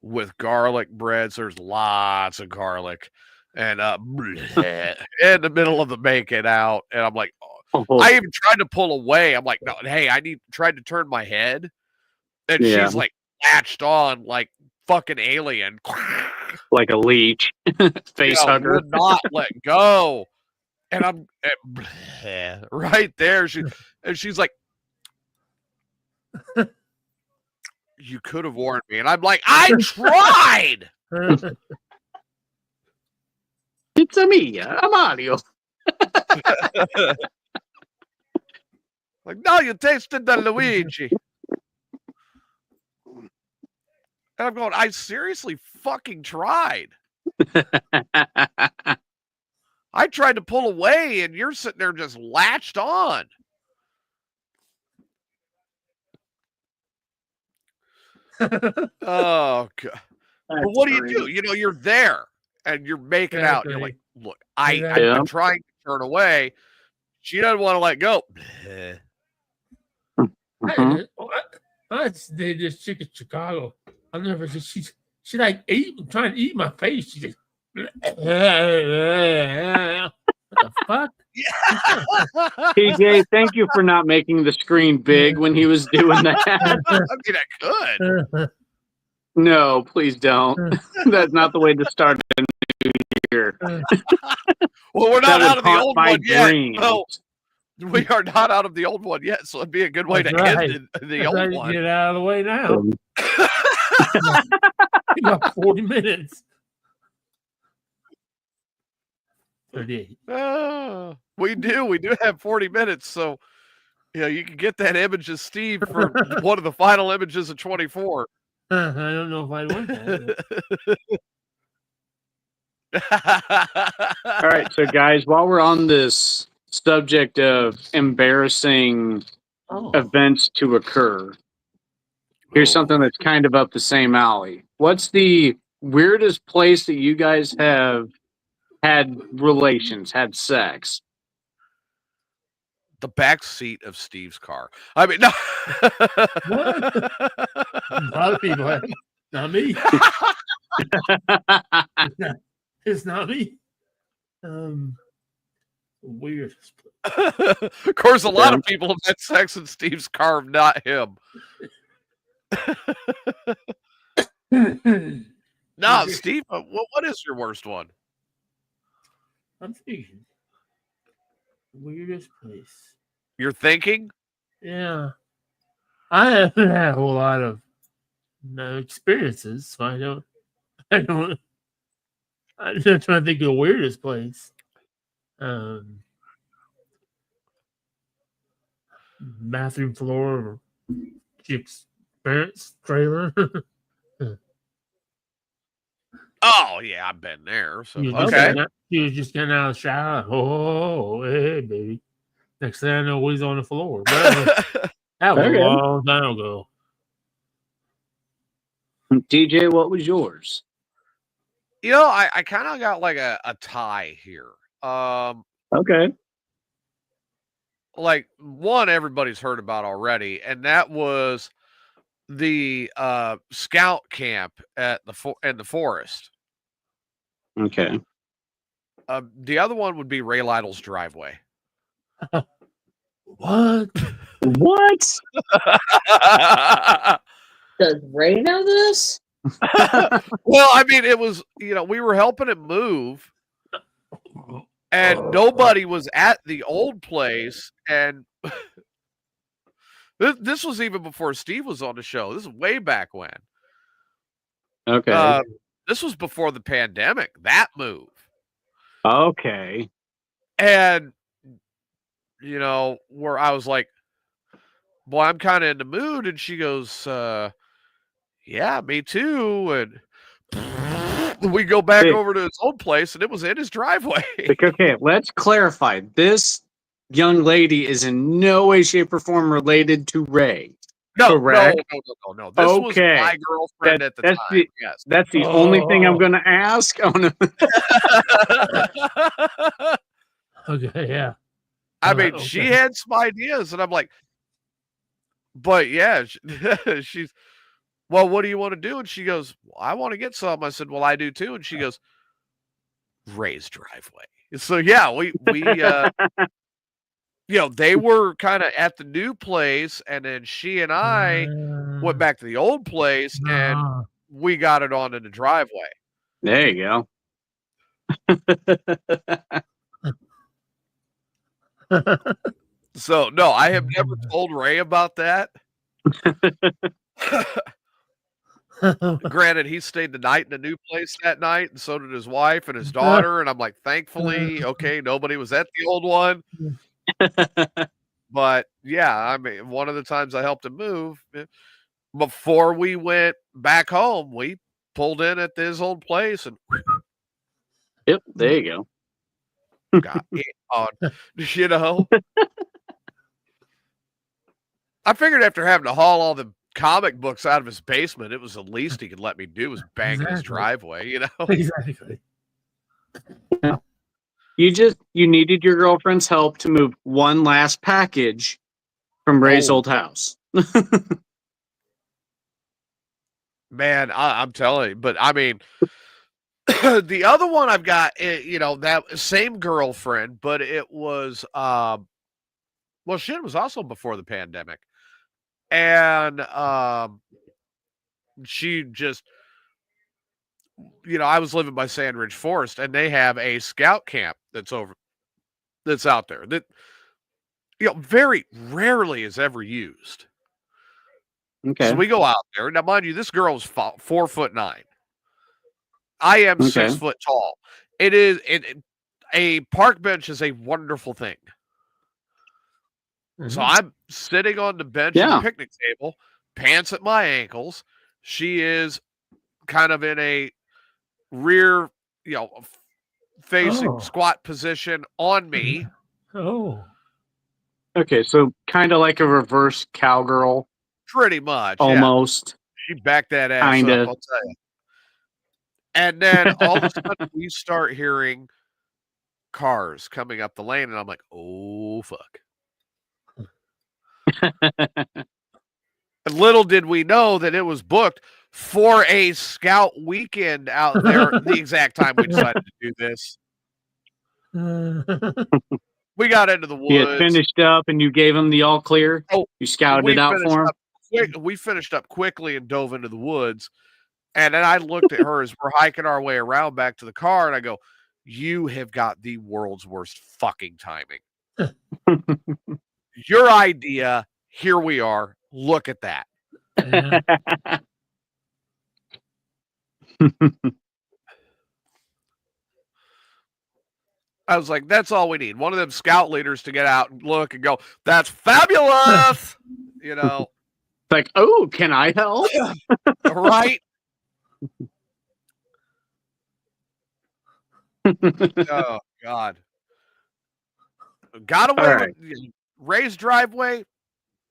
with garlic breads. There's lots of garlic. And in the middle of the making out, and I'm like, I even tried to pull away. I'm like, no, hey, tried to turn my head, and she's like latched on like fucking alien, like a leech, face hugger, would not let go. And I'm right there. She's like, you could have warned me, and I'm like, I tried. It's a me, I'm Mario. Like, no, you tasted the Luigi. And I'm going, I seriously fucking tried. I tried to pull away, and you're sitting there just latched on. Oh, God. But what do? You know, you're there, and you're making out. You're like, look, I'm trying to turn away. She doesn't want to let go. I did this chick in Chicago. I never. She like trying to eat my face. She just. What the fuck? TJ, thank you for not making the screen big when he was doing that. I mean, I could. No, please don't. That's not the way to start a new year. Well, we're not out of the old one yet. No, we are not out of the old one yet, so it'd be a good way to end the old one. Get out of the way now. You got 40 minutes. 38. We do have 40 minutes, so you can get that image of Steve for one of the final images of 24. I don't know if I want that. All right, so guys, while we're on this subject of embarrassing events to occur, here's something that's kind of up the same alley. What's the weirdest place that you guys have had relations, had sex? The back seat of Steve's car. I mean, no. What? A lot of people have. Not me. It's not me. Weird. Of course, a lot of people have had sex in Steve's car, not him. No, Steve, what is your worst one? I'm thinking. Weirdest place. You're thinking? Yeah. I haven't had a whole lot of experiences, so I'm just trying to think of the weirdest place. Bathroom floor or chick's parents' trailer. Oh yeah, I've been there. So You was just getting out of the shower. Oh, hey, baby. Next thing I know, he's on the floor. But that was a long time ago. DJ, what was yours? I kind of got like a tie here. Okay. Like one everybody's heard about already, and that was the scout camp in the forest. Okay. The other one would be Ray Lytle's driveway. What? What? Does Ray know this? Well, I mean, it was, we were helping him move, and nobody was at the old place. And this was even before Steve was on the show. This is way back when. Okay. This was before the pandemic, that move. Okay. And, where I was like, boy, I'm kind of in the mood. And she goes, yeah, me too. And we go back over to his old place, and it was in his driveway. Okay, let's clarify. This young lady is in no way, shape, or form related to Ray. Correct. No. This was my girlfriend at the time. Yes. That's the only thing I'm going to ask. Okay, yeah. I mean, she had some ideas, and I'm like, but yeah, she's, well, what do you want to do? And she goes, well, I want to get some. I said, well, I do too. And she goes, raised driveway. So yeah, we they were kind of at the new place, and then she and I went back to the old place, and we got it on in the driveway. There you go. So no, I have never told Ray about that. Granted, he stayed the night in a new place that night, and so did his wife and his daughter. And I'm like, thankfully, okay, nobody was at the old one. But yeah, I mean, one of the times I helped him move, before we went back home, we pulled in at his old place, and yep, there you go. Got it on, I figured after having to haul all the comic books out of his basement, it was the least he could let me do was bang in his driveway, Exactly. You needed your girlfriend's help to move one last package from Ray's old house. Man, I'm telling you, but I mean, the other one I've got, that same girlfriend, but it was, shit, it was also before the pandemic. And she just, I was living by Sandridge Forest, and they have a scout camp that's out there that, very rarely is ever used. Okay. So we go out there. Now, mind you, this girl was 4'9". I am 6 foot tall. A park bench is a wonderful thing. Mm-hmm. So I'm sitting on the bench at the picnic table, pants at my ankles. She is kind of in a rear, facing squat position on me. Oh. Okay, so kind of like a reverse cowgirl. Pretty much. Almost. Yeah. She backed that ass kinda up, I'll tell you. And then all of a sudden we start hearing cars coming up the lane, and I'm like, oh, fuck. And little did we know that it was booked for a scout weekend out there the exact time we decided to do this. We got into the woods. You had finished up and you gave him the all clear? Oh, you scouted it out for him? We finished up quickly and dove into the woods. And then I looked at her as we're hiking our way around back to the car, and I go, you have got the world's worst fucking timing. Your idea, here we are. Look at that. Yeah. I was like, that's all we need. One of them scout leaders to get out and look and go, that's fabulous. Like, oh, can I help? Right? Oh, God. Got away with Ray's driveway.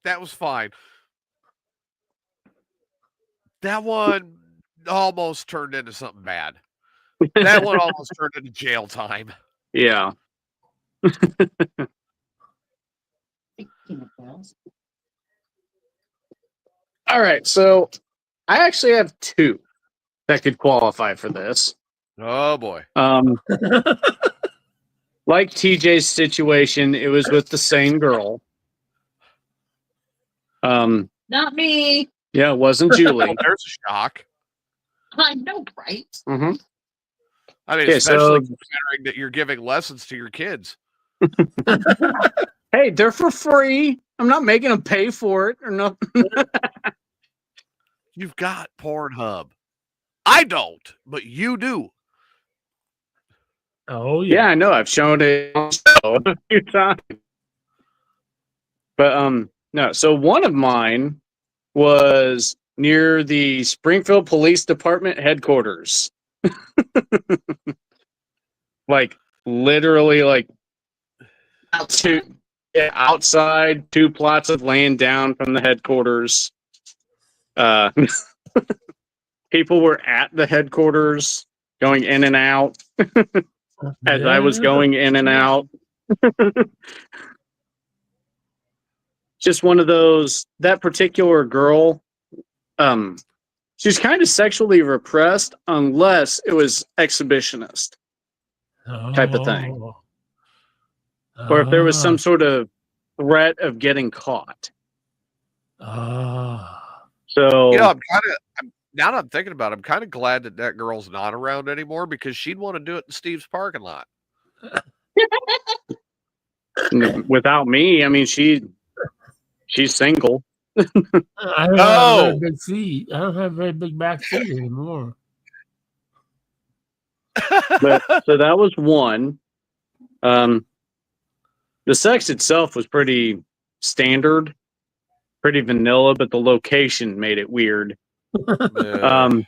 That was fine. That one almost turned into something bad. That one almost turned into jail time. Yeah. All right, so I actually have two that could qualify for this. Oh boy. Like TJ's situation, it was with the same girl. Not me. Yeah, it wasn't Julie. Well, there's a shock. I know, right? Mm-hmm. I mean, especially considering that you're giving lessons to your kids. Hey, they're for free. I'm not making them pay for it or nothing. You've got Pornhub. I don't, but you do. Oh, yeah, I know. I've shown it a few times. But no. So one of mine was near the Springfield Police Department headquarters. Like literally, like outside, 2 plots of land down from the headquarters. People were at the headquarters going in and out as I was going in and out. Just one of those, that particular girl, she's kind of sexually repressed unless it was exhibitionist type of thing. Or if there was some sort of threat of getting caught. So you know, now that I'm thinking about it, I'm kind of glad that girl's not around anymore because she'd want to do it in Steve's parking lot. without me, I mean, she's single. I don't have a very big seat. I don't have a very big back seat anymore. So that was one. The sex itself was pretty standard, pretty vanilla, but the location made it weird. The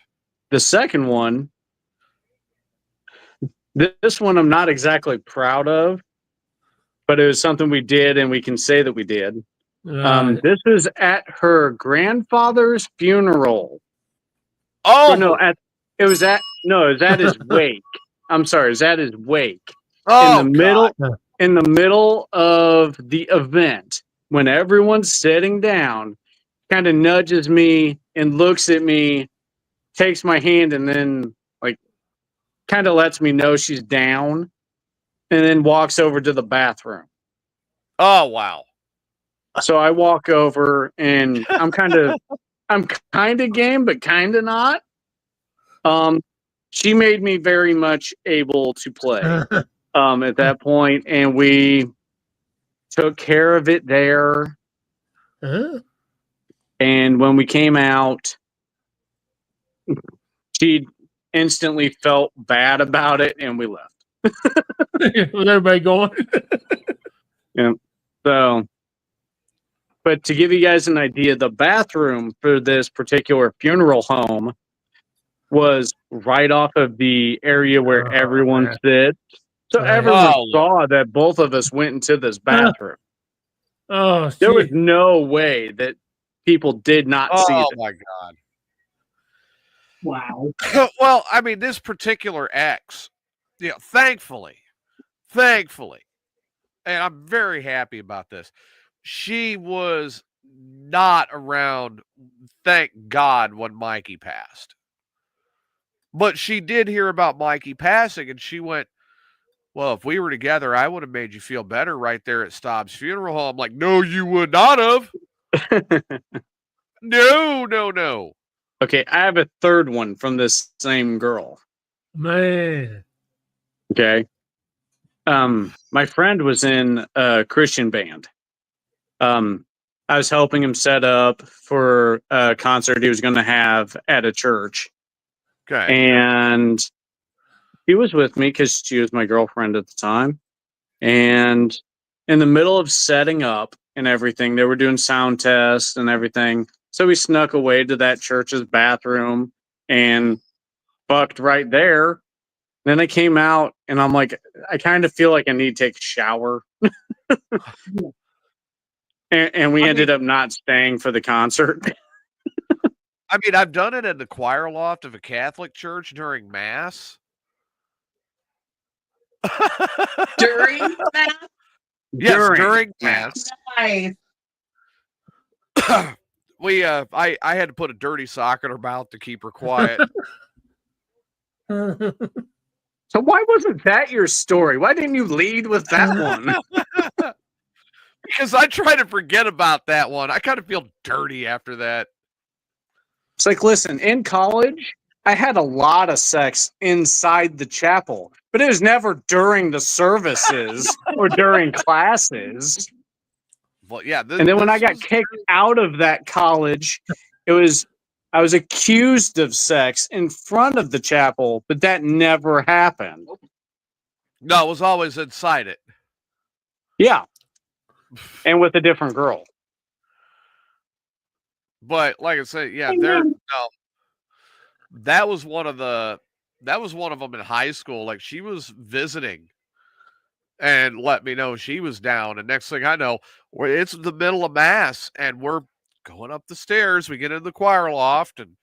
second one, this one I'm not exactly proud of, but it was something we did and we can say that we did. This is at her grandfather's funeral. Oh no, it was at his wake. I'm sorry, it was at his wake. Oh, in the middle of the event, when everyone's sitting down, kind of nudges me and looks at me, takes my hand, and then like kind of lets me know she's down, and then walks over to the bathroom. Oh, wow. So I walk over and I'm kind of game, but kind of not. She made me very much able to play at that point, and we took care of it there. And when we came out, she instantly felt bad about it, and we left. Was everybody going? Yeah. So, but to give you guys an idea, the bathroom for this particular funeral home was right off of the area where everyone sits. So everyone saw that both of us went into this bathroom. There was no way that people did not see that. Oh, my God. Wow. Well, I mean, this particular ex, thankfully, and I'm very happy about this, she was not around, thank God, when Mikey passed. But she did hear about Mikey passing, and she went, well, if we were together, I would have made you feel better right there at Staub's funeral home. I'm like, no, you would not have. No. Okay, I have a third one from this same girl. Man. Okay. My friend was in a Christian band. I was helping him set up for a concert he was going to have at a church. Okay. And he was with me because she was my girlfriend at the time. And in the middle of setting up and everything, they were doing sound tests and everything. So we snuck away to that church's bathroom and fucked right there. Then I came out and I'm like, I kind of feel like I need to take a shower. and we ended up not staying for the concert. I mean, I've done it in the choir loft of a Catholic church during Mass. During Mass? Yes, during Mass. Nice. I had to put a dirty sock in her mouth to keep her quiet. So why wasn't that your story? Why didn't you lead with that one? Because I try to forget about that one. I kind of feel dirty after that. It's like, listen, in college, I had a lot of sex inside the chapel, but it was never during the services or during classes. Well, yeah. And then when I got kicked out of that college, I was accused of sex in front of the chapel, but that never happened. No, it was always inside it. Yeah. And with a different girl. But like I said, yeah, that was one of them in high school. Like, she was visiting and let me know she was down. And next thing I know, it's the middle of Mass and we're going up the stairs. We get into the choir loft, and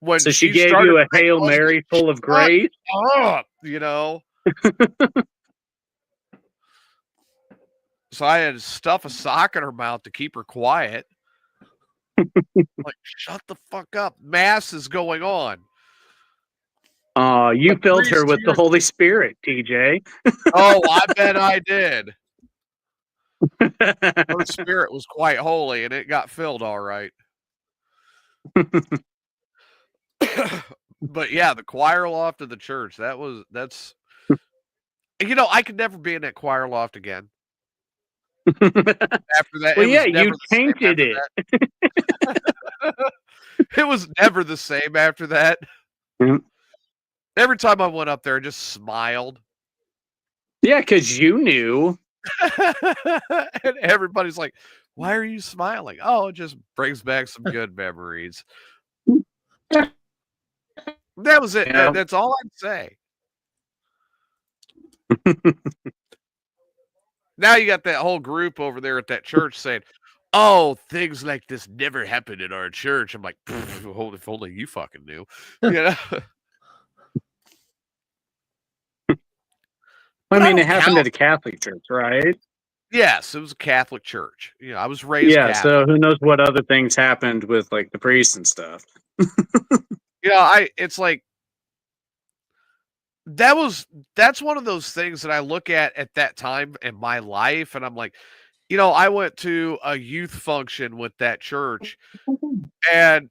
when so she gave you a Hail Mary full of grace. Up, you know. So I had to stuff a sock in her mouth to keep her quiet. Like, shut the fuck up. Mass is going on. You filled her with the Holy Spirit, TJ. Oh, I bet I did. Her spirit was quite holy, and it got filled all right. But yeah, the choir loft of the church, that's you know, I could never be in that choir loft again. After that, well, yeah, you tainted it. It was never the same after that. Mm-hmm. Every time I went up there, I just smiled. Yeah, because you knew. And everybody's like, why are you smiling? Oh, it just brings back some good memories. That was it. Yeah. That's all I'd say. Now you got that whole group over there at that church saying, oh, things like this never happened in our church. I'm like, if only you fucking knew. You know? I mean, it happened at a Catholic church, right? Yes, it was a Catholic church. You know, I was raised Catholic. So who knows what other things happened with like the priests and stuff. You know, it's like that's one of those things that I look at that time in my life, and I'm like, you know, I went to a youth function with that church, and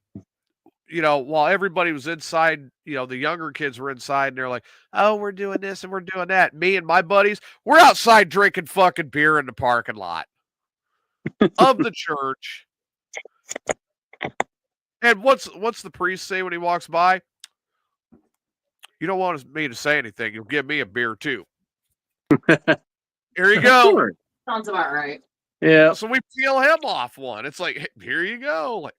you know, while everybody was inside, you know, the younger kids were inside, and they're like, oh, we're doing this and we're doing that. Me and my buddies, we're outside drinking fucking beer in the parking lot of the church. And what's the priest say when he walks by? You don't want me to say anything. You'll give me a beer too. Here you go. Sounds about right. Yeah. So we peel him off one. It's like, hey, here you go. Like,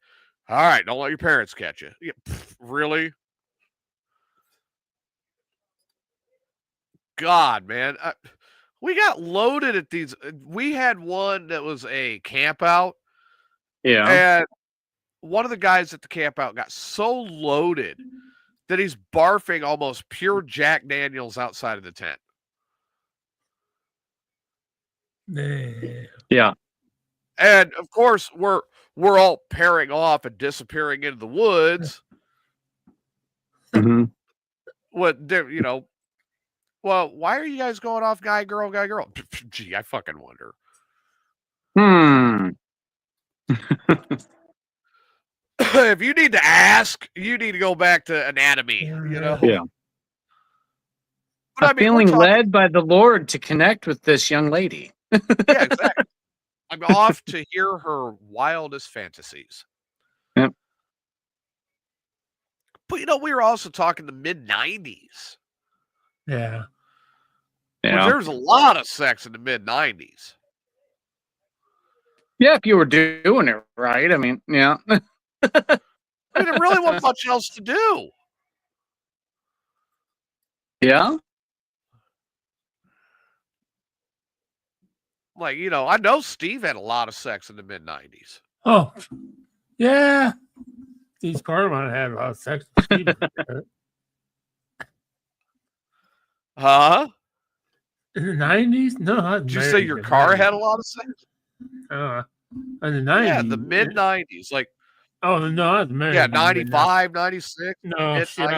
all right, don't let your parents catch you. Yeah, really? God, man. We got loaded at these. We had one that was a camp out. Yeah. And one of the guys at the camp out got so loaded that he's barfing almost pure Jack Daniels outside of the tent. Yeah. And of course, we're all pairing off and disappearing into the woods. Mm-hmm. What, you know, well, why are you guys going off guy, girl? Gee, I fucking wonder. If you need to ask, you need to go back to anatomy, you know? Yeah. But I'm feeling led by the Lord to connect with this young lady. Yeah, exactly. I'm off to hear her wildest fantasies. Yep. But, you know, we were also talking the mid-90s. Yeah. Well, there's a lot of sex in the mid-90s. Yeah, if you were doing it right. I mean, yeah. I mean, there really wasn't much else to do. Yeah? Like, you know, I know Steve had a lot of sex in the mid-90s. Oh, yeah. Steve Carmine had a lot of sex with Steve. Huh? In the 90s? No. Did you say your car had a lot of sex? In the 90s. Yeah, the mid-90s. Like, oh, no, I was married. Yeah, 95, 96. No, shit,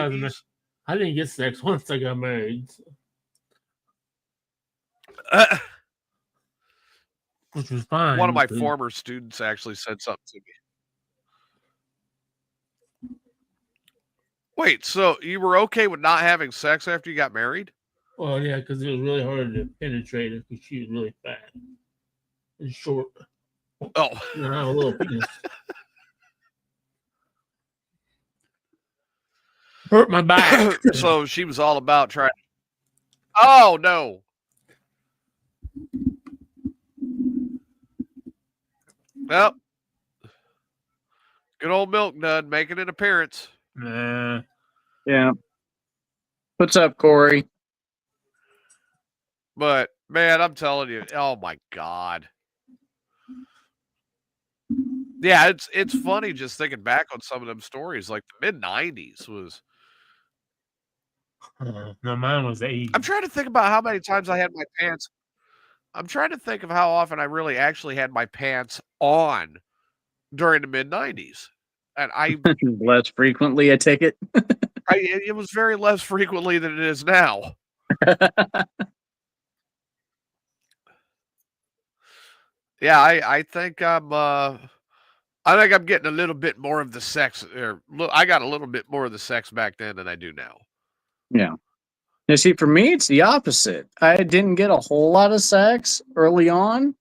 I didn't get sex once I got married. Which was fine. One of my former students actually said something to me. Wait, so you were okay with not having sex after you got married? Well, yeah, because it was really hard to penetrate her because she was really fat and short. Oh. And I have a little penis. Hurt my back. So she was all about trying. Oh, no. Well, good old Milk Dud making an appearance. Nah. Yeah. What's up, Corey? But, man, I'm telling you, oh, my God. Yeah, it's funny just thinking back on some of them stories. Like the mid-90s was. No, mine was the 80s. I'm trying to think about how many times I had my pants. I'm trying to think of how often I really actually had my pants on during the mid-90s. And less frequently, I take it. It was very less frequently than it is now. Yeah, I think I'm getting a little bit more of the sex. I got a little bit more of the sex back then than I do now. Yeah. Now, see, for me, it's the opposite. I didn't get a whole lot of sex early on,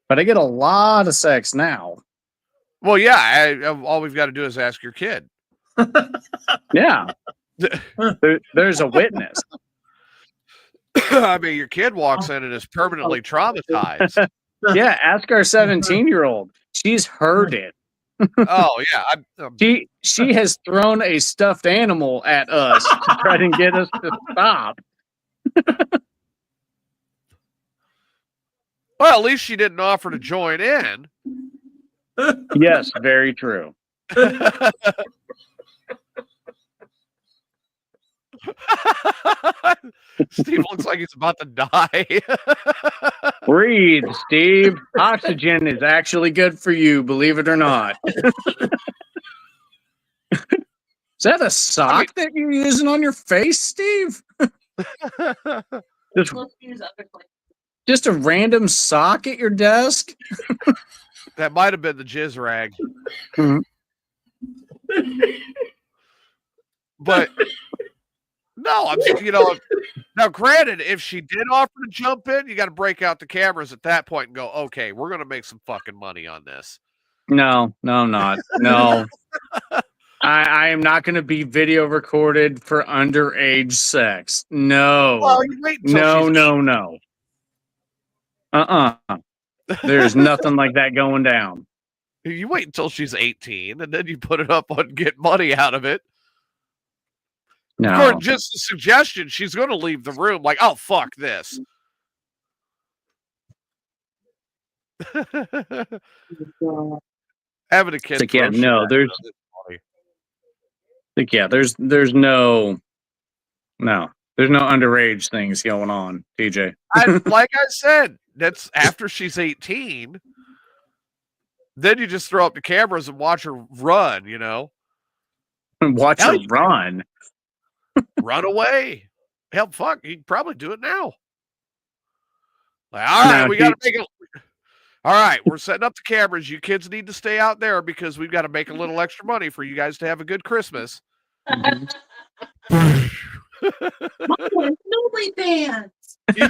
but I get a lot of sex now. Well, yeah, all we've got to do is ask your kid. Yeah. There's a witness. I mean, your kid walks in and is permanently traumatized. Yeah, ask our 17-year-old. She's heard it. Oh, yeah. She has thrown a stuffed animal at us to try to get us to stop. Well, at least she didn't offer to join in. Yes, very true. Steve looks like he's about to die. Breathe, Steve. Oxygen is actually good for you, believe it or not. Is that a sock that you're using on your face, Steve? Just a random sock at your desk? That might have been the jizz rag. Mm-hmm. But no, now granted, if she did offer to jump in, you got to break out the cameras at that point and go, okay, we're going to make some fucking money on this. No, I'm not. No. I am not going to be video recorded for underage sex. No. Well, you wait until no. There's nothing like that going down. You wait until she's 18 and then you put it up on Get Money out of it. No. For just a suggestion, she's going to leave the room like, oh, fuck this. Having a kid. Like, yeah, no, there's no underage things going on, TJ. Like I said, that's after she's 18. Then you just throw up the cameras and watch her run, Watch her run. Run away. Hell, fuck, you can probably do it now. Like, all right, we got to make it. All right, we're setting up the cameras. You kids need to stay out there because we've got to make a little extra money for you guys to have a good Christmas. Nobody dance. The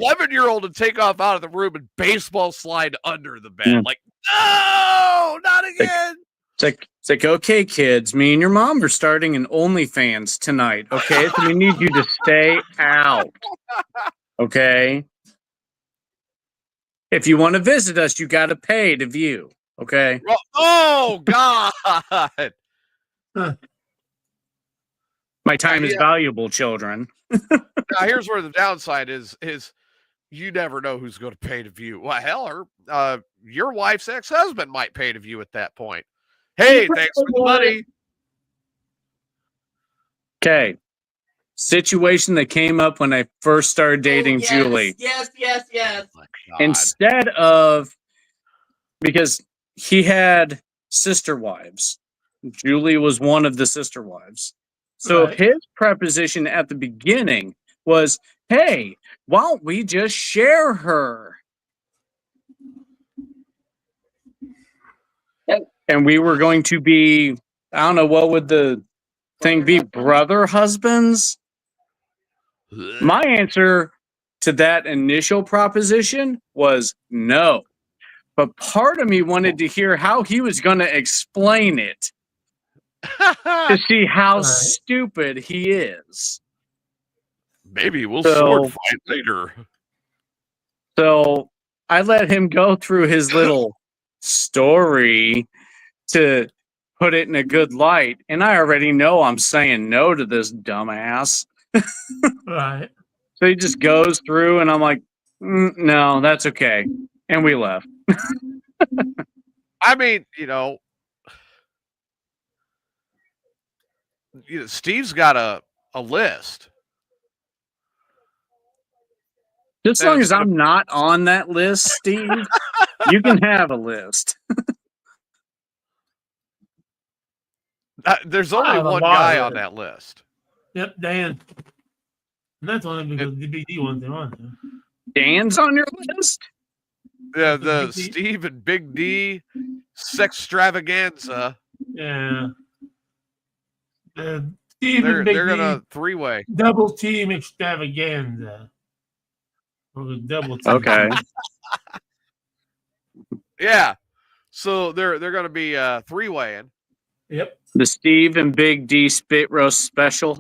11-year-old would take off out of the room and baseball slide under the bed. Like, no, not again. It's like, okay, kids, me and your mom are starting an OnlyFans tonight. Okay, so we need you to stay out. Okay. If you want to visit us, you got to pay to view. Okay. Oh God. My time is valuable, children. Now here's where the downside is you never know who's going to pay to view. Well, hell, your wife's ex-husband might pay to view at that point. Hey, thanks for the money. Okay. Situation that came up when I first started dating Julie. Yes. Oh, instead of, because he had sister wives. Julie was one of the sister wives. So his preposition at the beginning was, hey, why don't we just share her? And we were going to be, I don't know, what would the thing be? Brother husbands? My answer to that initial proposition was no. But part of me wanted to hear how he was going to explain it to see how stupid he is. Maybe we'll sword fight later. So I let him go through his little story to put it in a good light. And I already know I'm saying no to this dumbass. Right. So he just goes through and I'm like, no, that's okay. And we left. I mean, Steve's got a list. Just as long as I'm not on that list, Steve, you can have a list. There's only one guy on that list. Yep, Dan. And that's only because the BD ones are on there. Dan's on your list? Yeah, the Steve and Big D sextravaganza. Yeah. Steve they're and Big gonna three-way. Double team extravaganza. Double team. Okay. Yeah. So they're gonna be three-weighing. Yep. The Steve and Big D spit roast special.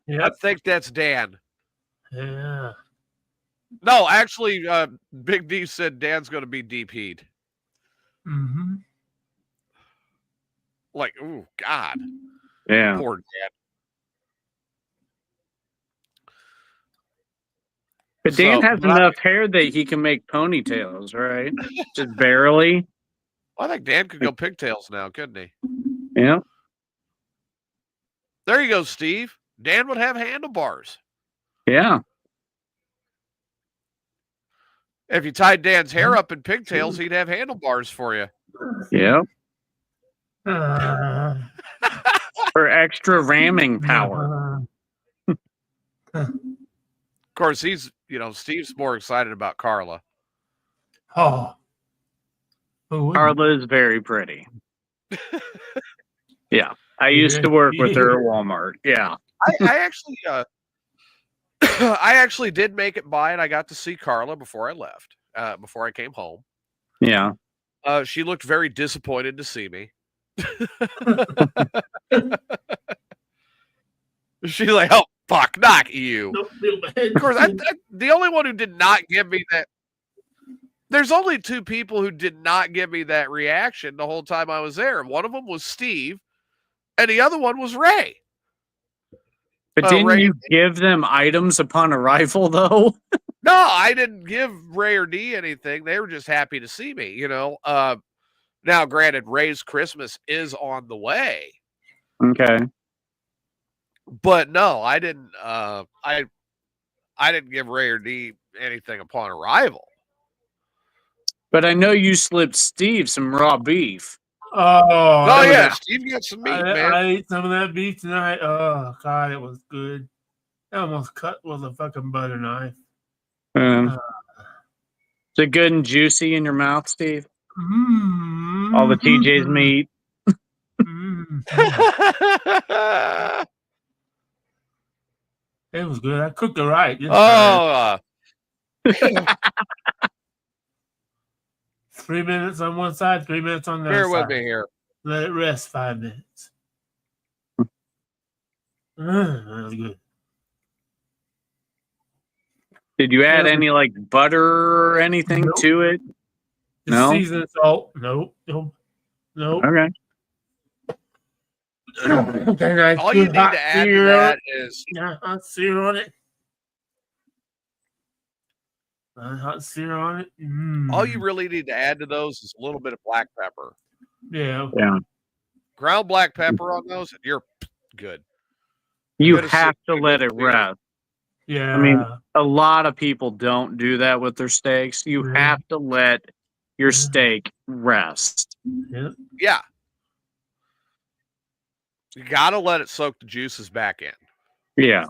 Yep. I think that's Dan. Yeah. No, actually, Big D said Dan's going to be DP'd. Mm-hmm. Like, ooh, God. Yeah. Poor Dan. But Dan has enough hair that he can make ponytails, right? Just barely. Well, I think Dan could go pigtails now, couldn't he? Yeah. There you go, Steve. Dan would have handlebars. Yeah. If you tied Dan's hair up in pigtails, he'd have handlebars for you. Yeah. For extra ramming power. Of course, Steve's more excited about Carla. Oh. Carla is very pretty. Yeah. I used to work with her at Walmart. Yeah. I actually I actually did make it by it. I got to see Carla before I left, before I came home. Yeah. She looked very disappointed to see me. She's like, "Oh, fuck, not you." Of course, the only one who did not give me that. There's only two people who did not give me that reaction the whole time I was there. One of them was Steve, and the other one was Ray. But didn't you give them items upon arrival, though? No, I didn't give Ray or D anything. They were just happy to see me, Now, granted, Ray's Christmas is on the way. Okay. But no, I didn't. I didn't give Ray or D anything upon arrival. But I know you slipped Steve some raw beef. Oh yeah, Steve got some meat, man. I ate some of that beef tonight. Oh God, it was good. It almost cut with a fucking butter knife. Is it good and juicy in your mouth, Steve? All the TJ's meat. It was good. I cooked it right. 3 minutes on one side, 3 minutes on the other side. Bear with me here. Let it rest 5 minutes. That was good. Did you add any butter or anything to it? No. Seasoned salt. Nope. Okay. All you need to add to that is hot sear on it. Hot sear on it. All you really need to add to those is a little bit of black pepper. Yeah. Ground black pepper on those, and you're good. You have to let it rest. Yeah. I mean, a lot of people don't do that with their steaks. You have to let your steak rest. Yeah. You got to let it soak the juices back in. Yeah.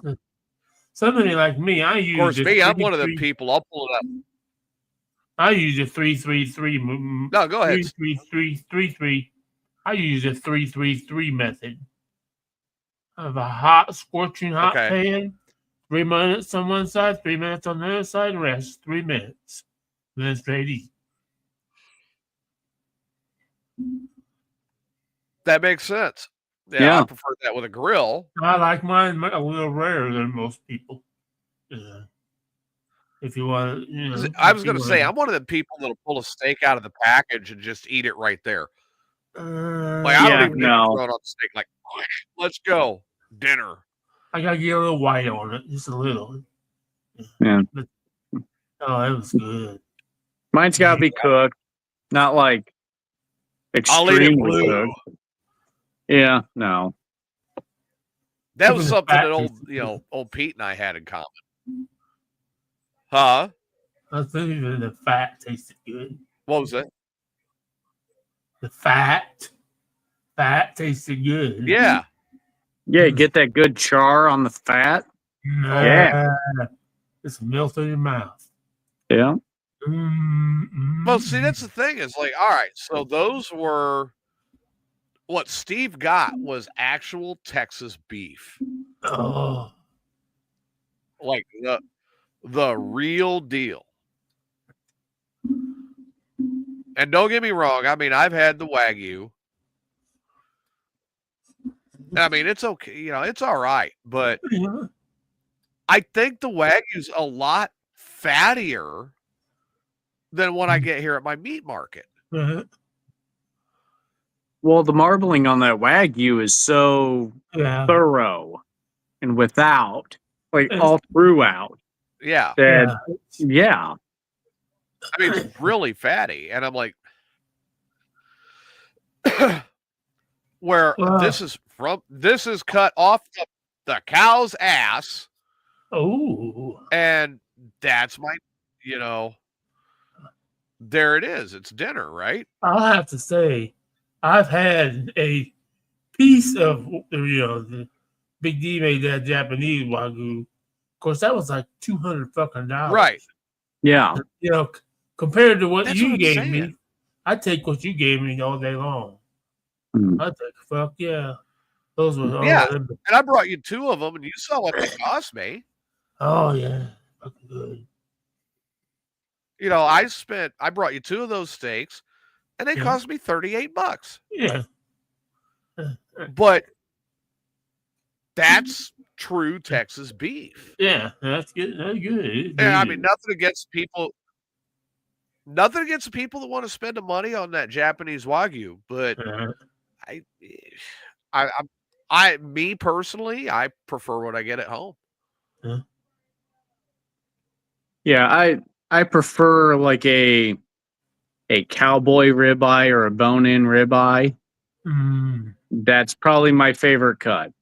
Somebody like me, I use. Of course, I'm one of the people. I'll pull it up. I use a 3-3-3. No, go ahead. 3-3-3. I use a 3-3-3 method. I have a scorching hot pan. 3 minutes on one side, 3 minutes on the other side. Rest 3 minutes. Then straight eat. That makes sense. Yeah, I prefer that with a grill. I like mine a little rarer than most people. Yeah. If you want to, I was going to say, I'm one of the people that'll pull a steak out of the package and just eat it right there. I don't even throw it on the steak. Like, let's go dinner. I gotta get a little white on it, just a little. Yeah. But, it was good. Mine's gotta be cooked, not like Extremely cooked. Yeah, no. That was something that old Pete and I had in common. Huh? I was thinking the fat tasted good. What was that? The fat tasted good. Yeah. Yeah, you get that good char on the fat. Yeah. It's melt in your mouth. Yeah. Well, see, that's the thing. Is like, all right, so those were what Steve got was actual Texas beef. Oh. Like the real deal. And don't get me wrong, I mean, I've had the Wagyu. I mean, it's okay, it's all right, but I think the Wagyu's a lot fattier than what I get here at my meat market. Well, the marbling on that Wagyu is so thorough and without, like all throughout. Yeah. Yeah. I mean, it's really fatty. And I'm like, this is cut off the cow's ass. Oh. And that's my, there it is. It's dinner, right? I'll have to say, I've had a piece of, the Big D made that Japanese Wagyu. Of course, that was like $200 fucking. Right. Yeah. Compared to what you gave me, I take what you gave me all day long. I think, fuck yeah. Those were and I brought you 2 of them, and you saw what they cost me. Oh yeah, fucking good. I brought you 2 of those steaks, and they cost me $38. Yeah. But that's true Texas beef. Yeah, that's good. That's good. Yeah, I mean, nothing against people that want to spend the money on that Japanese Wagyu, but me personally, I prefer what I get at home. Yeah, I prefer like a cowboy ribeye or a bone-in ribeye. That's probably my favorite cut.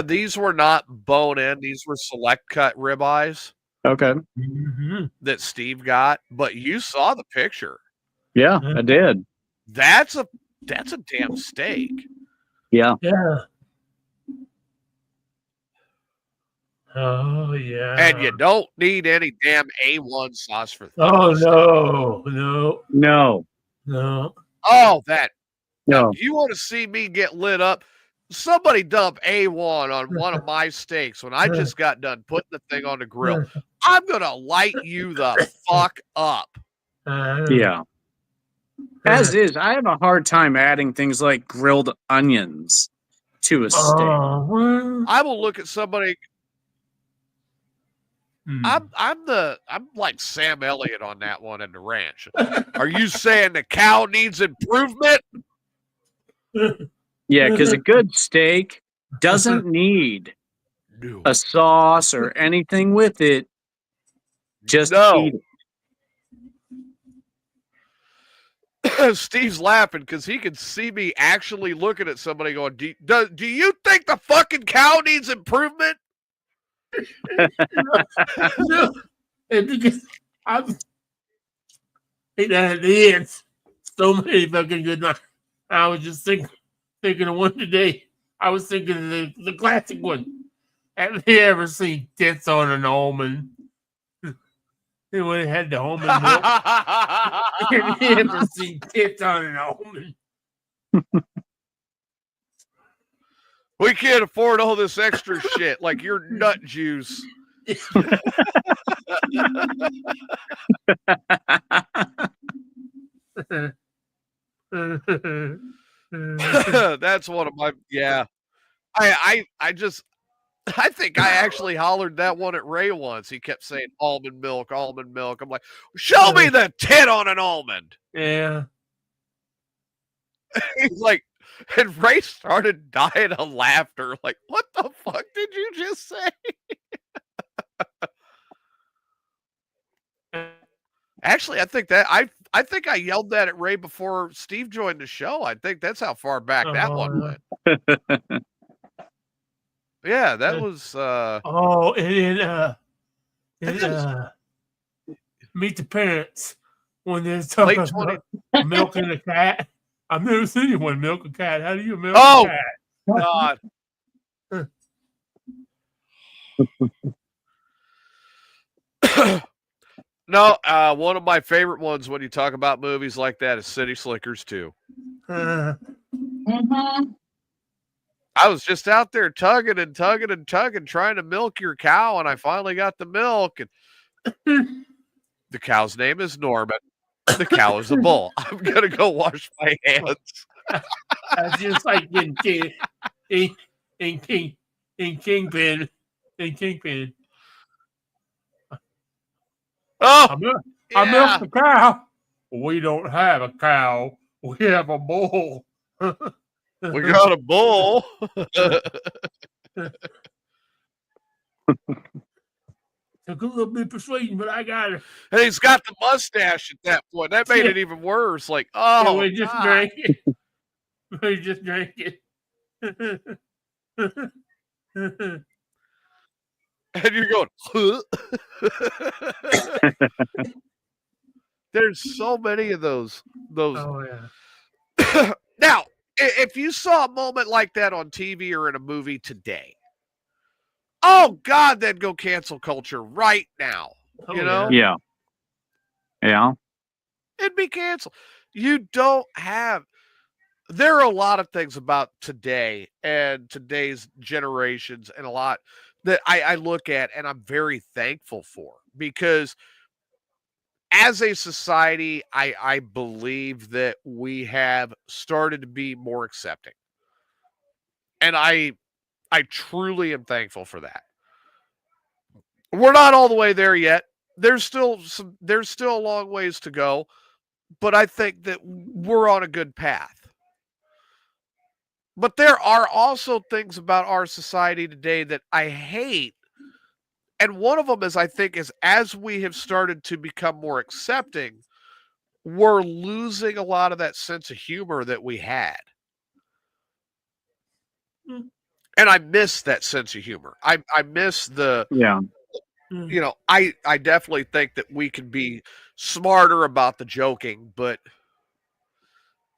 These were not bone-in; these were select cut ribeyes. Okay. That Steve got, but you saw the picture. Yeah, I did. That's a damn steak. Yeah. Yeah. Oh yeah. And you don't need any damn A1 sauce for that. Oh no. Oh, that. No. You want to see me get lit up? Somebody dump A1 on one of my steaks when I just got done putting the thing on the grill. I'm gonna light you the fuck up. Yeah. As is, I have a hard time adding things like grilled onions to a steak. I will look at somebody. I'm like Sam Elliott on that one in the ranch. Are you saying the cow needs improvement? Yeah, because a good steak doesn't need a sauce or anything with it. Just eat it. Steve's laughing because he can see me actually looking at somebody going, do you think the fucking cow needs improvement? No. And because I'm at the end, so many fucking good nights. I was just thinking of one today. I was thinking of the classic one. Have you ever seen tits on an almond? When it had the almond milk. Have you ever seen tits on an almond? We can't afford all this extra shit like your nut juice. That's one of my I think I actually hollered that one at Ray once. He kept saying almond milk, almond milk. I'm like, show me the tit on an almond. Yeah. He's like, and Ray started dying of laughter. Like, what the fuck did you just say? Actually, I think that I I think I yelled that at Ray before Steve joined the show. I think that's how far back that one went. Yeah, that was. Meet the Parents when they're talking about milking a cat. I've never seen anyone milk a cat. How do you milk a cat? God. No, one of my favorite ones when you talk about movies like that is City Slickers 2. I was just out there tugging, trying to milk your cow, and I finally got the milk. And the cow's name is Norman. The cow is a bull. I'm gonna go wash my hands. That's just like in Kingpin. Oh, I milked the cow. We don't have a cow. We have a bull. We got a bull. Took a little bit of persuasion, but I got it. And he's got the mustache at that point. That made it even worse. Like, oh, we just drank it. We just drank it. And you're going, huh? There's so many of those. Oh, yeah. Now, if you saw a moment like that on TV or in a movie today, oh God, they'd go cancel culture right now. You know? Yeah. It'd be canceled. You don't have. There are a lot of things about today and today's generations and a lot that I look at and I'm very thankful for, because as a society, I believe that we have started to be more accepting. And I truly am thankful for that. We're not all the way there yet. There's still a long ways to go, but I think that we're on a good path. But there are also things about our society today that I hate. And one of them is, I think, is as we have started to become more accepting, we're losing a lot of that sense of humor that we had. And I miss that sense of humor. I miss the, you know, I definitely think that we can be smarter about the joking, but,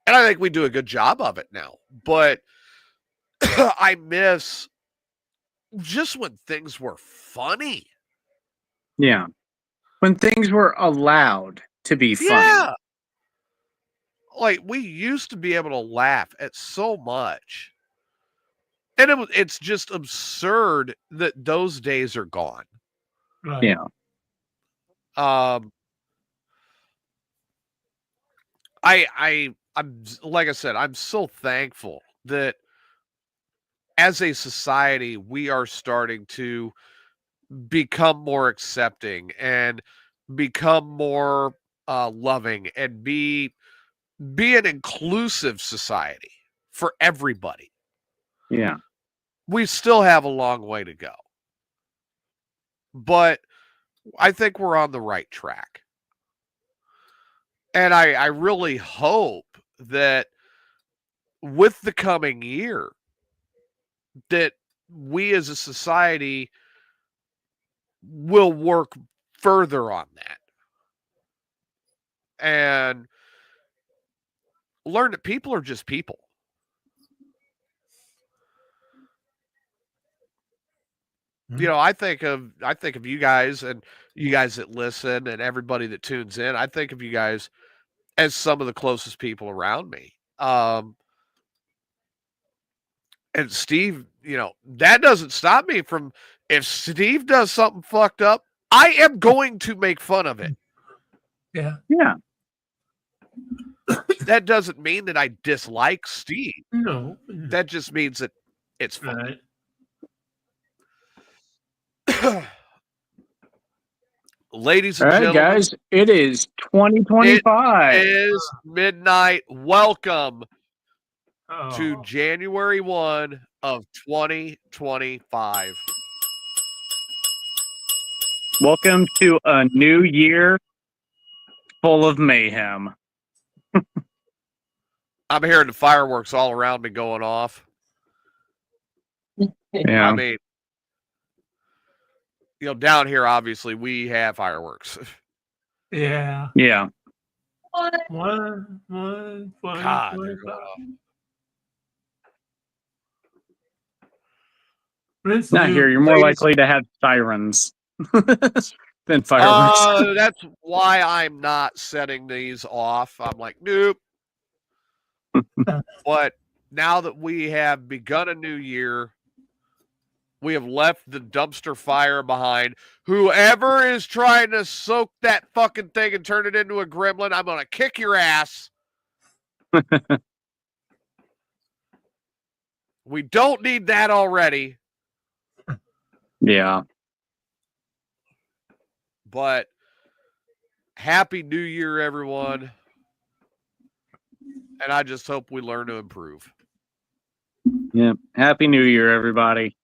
and I think we do a good job of it now, but I miss just when things were funny. Yeah. When things were allowed to be funny. Yeah. Like, we used to be able to laugh at so much. And it's just absurd that those days are gone. Right. Yeah. I'm like I said, I'm so thankful that as a society, we are starting to become more accepting and become more loving and be an inclusive society for everybody. Yeah. We still have a long way to go, but I think we're on the right track. And I really hope that with the coming year, that we as a society will work further on that and learn that people are just people. You know, I think of you guys and you guys that listen and everybody that tunes in. I think of you guys as some of the closest people around me. And Steve, you know, that doesn't stop me from, if Steve does something fucked up, I am going to make fun of it. Yeah. Yeah. That doesn't mean that I dislike Steve. No. That just means that it's fun. Right. Ladies and gentlemen, guys, it is 2025. It is midnight. Welcome to January 1 of 2025. Welcome to a new year full of mayhem. I'm hearing the fireworks all around me going off. Yeah. I mean, down here, obviously, we have fireworks. Yeah. Yeah. One, God, they're going off. Not here. You're more likely to have sirens than fireworks. That's why I'm not setting these off. I'm like, nope. But now that we have begun a new year, we have left the dumpster fire behind. Whoever is trying to soak that fucking thing and turn it into a gremlin, I'm going to kick your ass. We don't need that already. Yeah. But happy New Year, everyone. And I just hope we learn to improve. Yep. Happy New Year, everybody.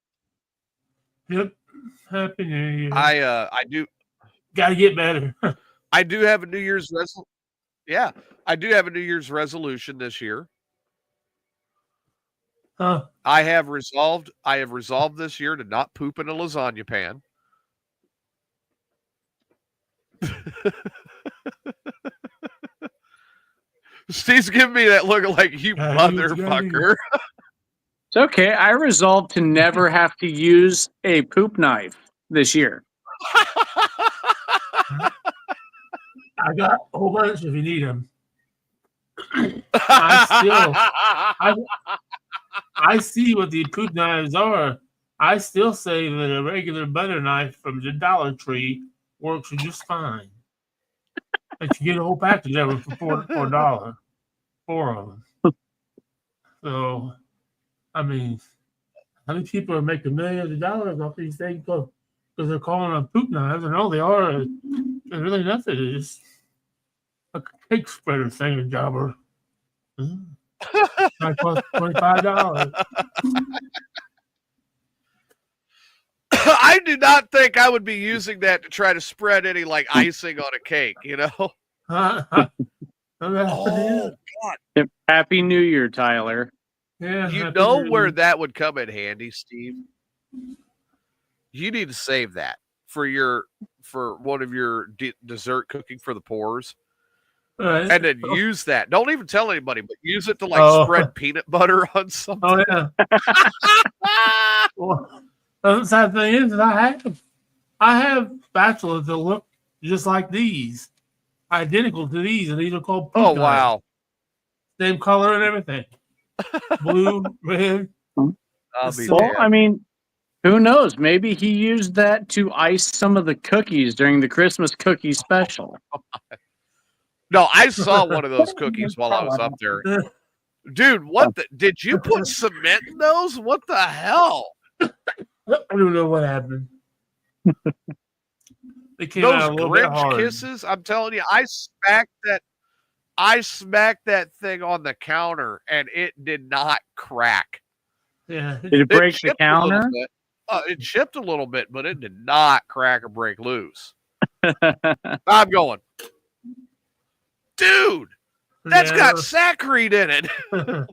Yep. Happy New Year. I do. Gotta get better. I do have a New Year's resolution. Yeah, I do have a New Year's resolution this year. Huh. I have resolved this year to not poop in a lasagna pan. Steve's giving me that look like you motherfucker. It's okay. I resolved to never have to use a poop knife this year. I got a whole bunch if you need them. I see what the poop knives are. I still say that a regular butter knife from the Dollar Tree works just fine. And you get a whole package of them for $4. 4 of them. So, I mean, how many people are making millions of dollars off these things because they're calling them poop knives? And all they are is really nothing. It's just a cake spreader thing, a jobber. I cost $25. I do not think I would be using that to try to spread any like icing on a cake, Oh, God. Happy New Year, Tyler. Yeah, you know where that would come in handy, Steve? You need to save that for one of your dessert cooking for the poors. Right. And then use that. Don't even tell anybody, but use it to spread peanut butter on something. Oh yeah. Well, the sad thing is that I have spatulas that look just like these, identical to these, and these are called poop knives. Wow. Same color and everything. Blue, red. Well, I mean, who knows? Maybe he used that to ice some of the cookies during the Christmas cookie special. No, I saw one of those cookies while I was up there. Dude, did you put cement in those? What the hell? I don't know what happened. They came those out a little bit hard. Kisses, I'm telling you, I smacked that thing on the counter and it did not crack. Yeah. Did it break the counter? It chipped a little bit, but it did not crack or break loose. I'm going, dude, that's got saccharine in it. I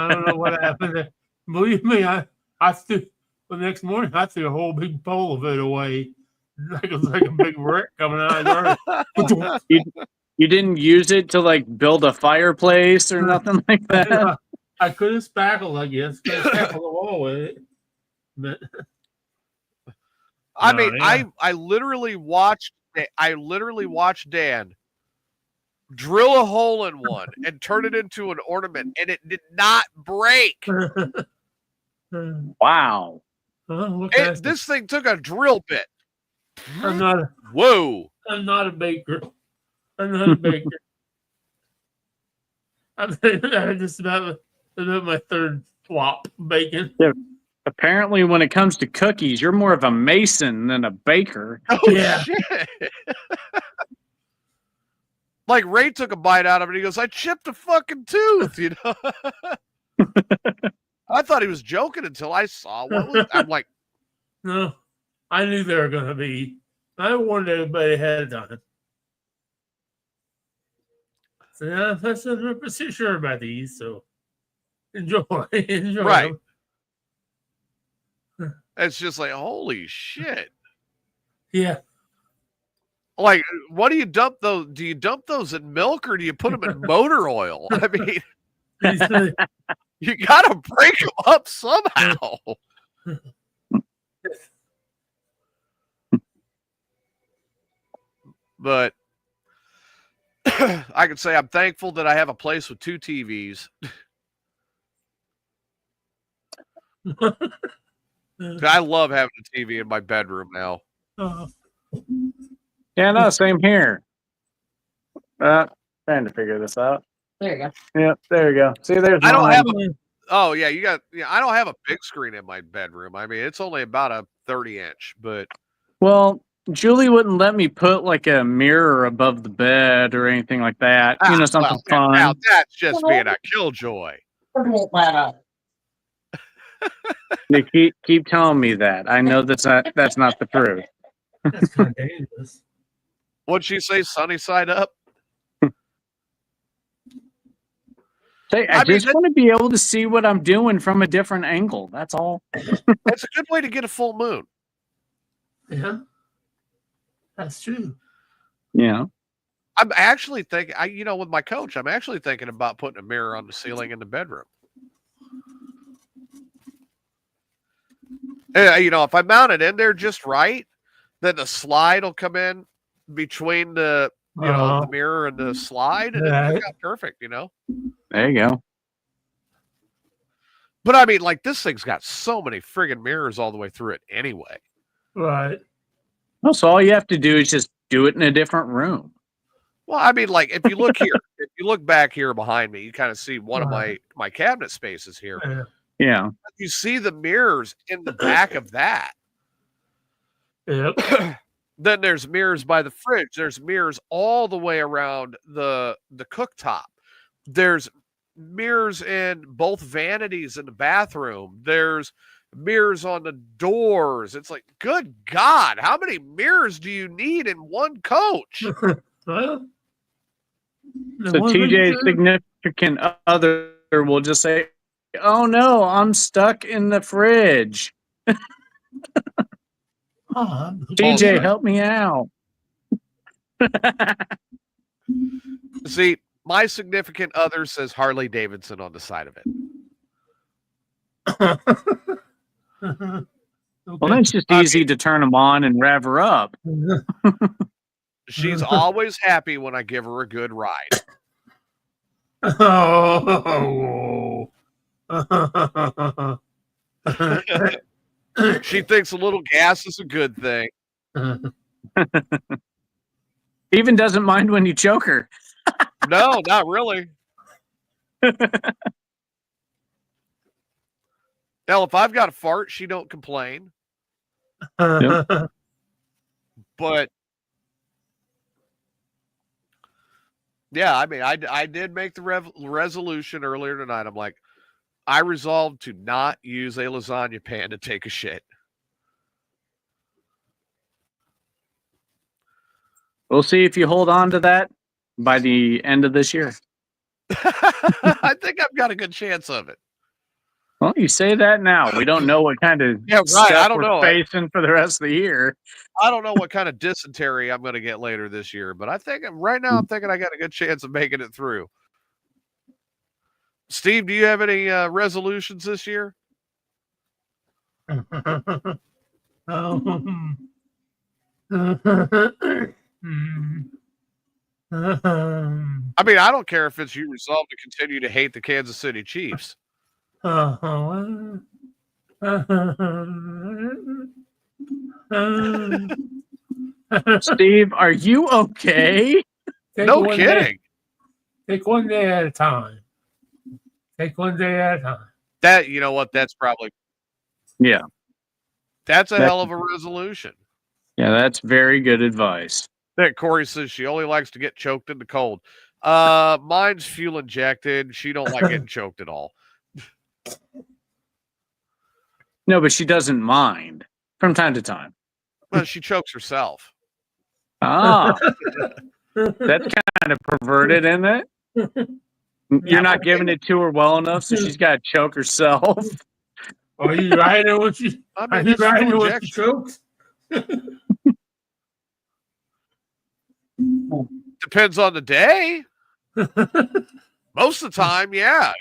don't know what happened there. Believe me, I threw the next morning. I threw a whole big bowl of it away. It was like a big wreck coming out of there. You didn't use it to build a fireplace or nothing like that. I could have spackled, I guess. Could have spackled the wall with it. But I literally watched Dan drill a hole in one and turn it into an ornament, and it did not break. Wow. This thing took a drill bit. I'm not a baker. I'm not a baker. I'm just about my third flop bacon. Yeah. Apparently, when it comes to cookies, you're more of a mason than a baker. Oh, yeah. Shit. Like Ray took a bite out of it. He goes, I chipped a fucking tooth, I thought he was joking until I saw what was. I'm like, no, I knew they were going to be. I warned everybody ahead of time. So yeah, that's 100% sure about these. So enjoy, enjoy. Right. Them. It's just like, holy shit. Yeah. Like, what do you dump those? Do you dump those in milk or do you put them in motor oil? I mean, you got to break them up somehow. But I can say I'm thankful that I have a place with 2 TVs. I love having a TV in my bedroom now. Yeah, no, same here. Trying to figure this out. There you go. Yep, there you go. See, there's I don't mine. have a. Oh yeah, I don't have a big screen in my bedroom. I mean, it's only about a 30-inch, but. Well, Julie wouldn't let me put like a mirror above the bed or anything like that. Something fun. Now that's just being a killjoy. You keep telling me that. I know that's not the truth. That's kind of dangerous. What'd she say? Sunny side up. Say, I just want to be able to see what I'm doing from a different angle. That's all. That's a good way to get a full moon. Yeah, that's true. Yeah. I'm actually thinking, with my coach, I'm actually thinking about putting a mirror on the ceiling in the bedroom. If I mount it in there just right, then the slide will come in between the mirror and the slide, and it'll work out perfect, There you go. But I mean, like, this thing's got so many friggin' mirrors all the way through it anyway. Right. Well, so all you have to do is just do it in a different room. Well, I mean, like, if you look here, if you look back here behind me, you kind of see one of my cabinet spaces here. Yeah. You see the mirrors in the back of that. Yep. Then there's mirrors by the fridge. There's mirrors all the way around the cooktop. There's mirrors in both vanities in the bathroom. There's mirrors on the doors. It's like, good God, how many mirrors do you need in one coach? Well, so TJ's significant other will just say, "Oh no, I'm stuck in the fridge." TJ, help me out. See, my significant other says Harley Davidson on the side of it. Well, then it's just easy to turn them on and rev her up. She's always happy when I give her a good ride. Oh. She thinks a little gas is a good thing. Even doesn't mind when you choke her. No, not really. Now, if I've got a fart, she don't complain. Yep. But yeah, I mean, I did make the resolution earlier tonight. I'm like, I resolved to not use a lasagna pan to take a shit. We'll see if you hold on to that by the end of this year. I think I've got a good chance of it. Well, you say that now. We don't know what kind of I don't know. Facing for the rest of the year. I don't know what kind of dysentery I'm going to get later this year, but I think right now I'm thinking I got a good chance of making it through. Steve, do you have any resolutions this year? I mean, I don't care if it's you resolve to continue to hate the Kansas City Chiefs. Steve, are you okay? No kidding. Take one day at a time. Take one day at a time. That, you know what? That's probably. Yeah. That's a hell of a resolution. Yeah, that's very good advice. That Corey says she only likes to get choked in the cold. Mine's fuel injected. She don't like getting choked at all. No, but she doesn't mind from time to time. Well, she chokes herself. Ah, that's kind of perverted, isn't it? You're not giving it to her well enough, so she's got to choke herself. Are you riding when she? I mean, chokes? Depends on the day. Most of the time, yeah,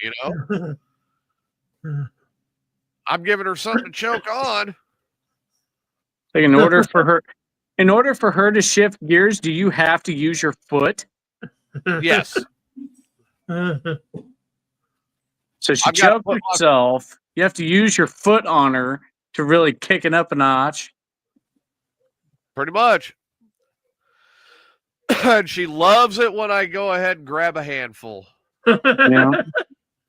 I'm giving her something to choke on. Like in order for her to shift gears, do you have to use your foot? Yes. So she choked herself. You have to use your foot on her to really kick it up a notch. Pretty much. And she loves it when I go ahead and grab a handful. Yeah.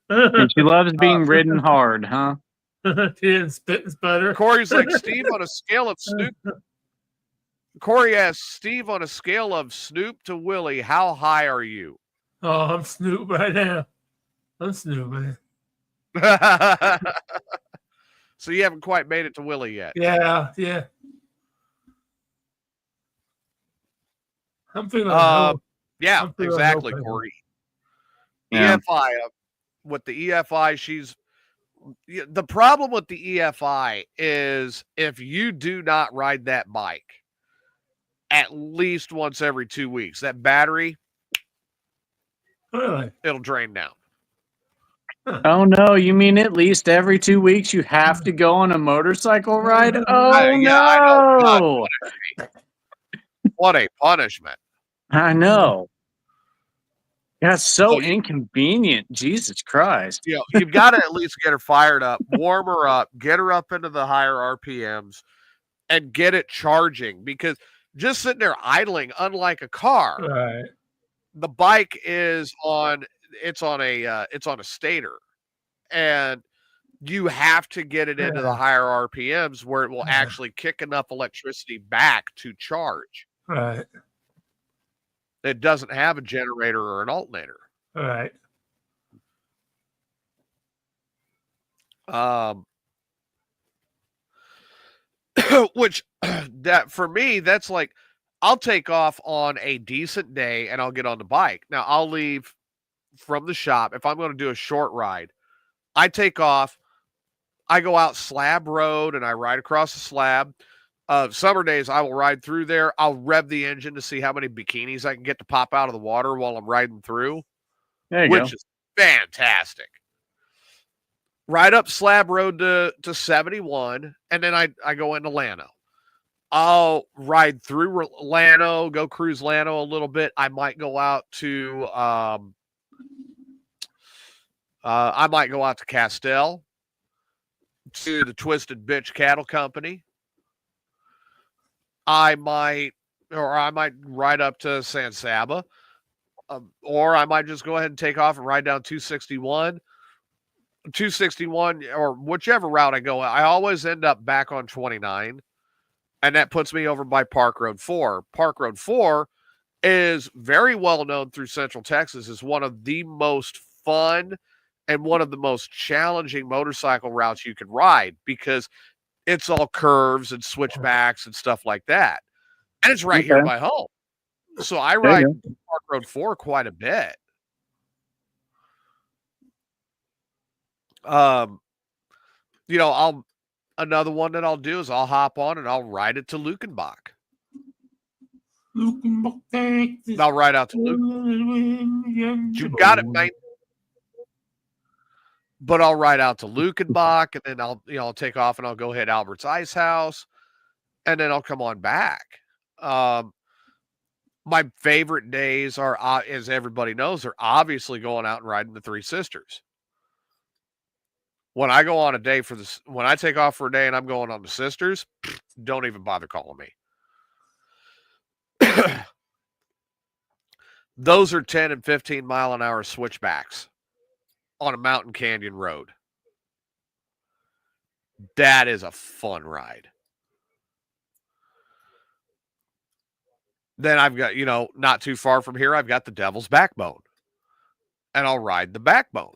And she loves being ridden hard, huh? And spit and sputter. Corey's like, Steve, on a scale of Snoop. Corey asks, Steve, on a scale of Snoop to Willie, how high are you? Oh, I'm Snoop right now. I'm Snoop, man. So you haven't quite made it to Willie yet. Yeah. I'm feeling yeah, exactly, Corey. Yeah. EFI, with the EFI, the problem with the EFI is if you do not ride that bike at least once every 2 weeks, that battery, it'll drain down. Oh no, you mean at least every 2 weeks you have to go on a motorcycle ride? Oh no. What a punishment. I know. Yeah, so inconvenient. Jesus Christ. You've got to at least get her fired up, warm her up, get her up into the higher RPMs, and get it charging. Because just sitting there idling, unlike a car, the bike is on a stator, and you have to get it into the higher RPMs where it will actually kick enough electricity back to charge. Right. It doesn't have a generator or an alternator. Right. Which that for me, that's like, I'll take off on a decent day and I'll get on the bike. Now I'll leave from the shop. If I'm going to do a short ride, I take off, I go out slab road and I ride across the slab. Summer days, I will ride through there. I'll rev the engine to see how many bikinis I can get to pop out of the water while I'm riding through, which is fantastic. Ride up slab road to 71, and then I go into Llano. I'll ride through Llano, go cruise Llano a little bit. I might go out to Castell, to the Twisted Bitch Cattle Company. I might ride up to San Saba, or I might just go ahead and take off and ride down 261, or whichever route I go. I always end up back on 29, and that puts me over by Park Road 4. Park Road 4 is very well known through Central Texas as one of the most fun and one of the most challenging motorcycle routes you can ride, because it's all curves and switchbacks and stuff like that. And it's right here by home. So I ride Park Road 4 quite a bit. Another one that I'll do is I'll hop on and I'll ride it to Lukenbach. I'll ride out to Lukenbach. You got it, mate. But I'll ride out to Lukenbach, and then I'll take off and I'll go hit Albert's Ice House, and then I'll come on back. My favorite days are, as everybody knows, are obviously going out and riding the Three Sisters. When I go on a day when I take off for a day and I'm going on the Sisters, don't even bother calling me. Those are 10 and 15 mile an hour switchbacks on a mountain canyon road. That is a fun ride. Then I've got, not too far from here, I've got the Devil's Backbone, and I'll ride the Backbone.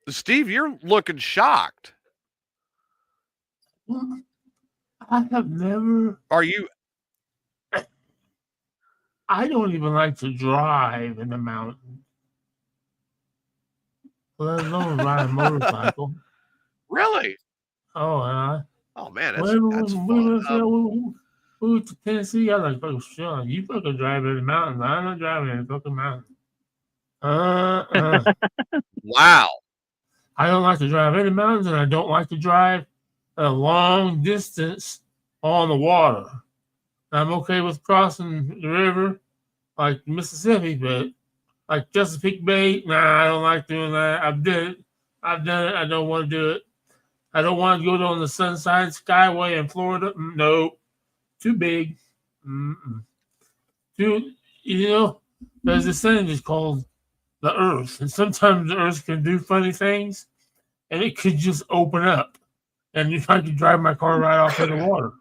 Steve, you're looking shocked. I have never. Are you? I don't even like to drive in the mountains, let alone ride a motorcycle. Really? Oh, Oh man, when that's we went to Tennessee, I was like, "Oh, Sean, you fucking drive in the mountains. I'm not driving in the fucking mountains." Wow. I don't like to drive in the mountains, and I don't like to drive a long distance on the water. I'm okay with crossing the river like Mississippi, but like Chesapeake Bay, nah, I don't like doing that. I've done it. I don't want to do it. I don't want to go down the Sunshine Skyway in Florida. No, too big. Mm-mm. Too, there's this thing that's called the Earth, and sometimes the Earth can do funny things, and it could just open up, and I could drive my car right off in the water,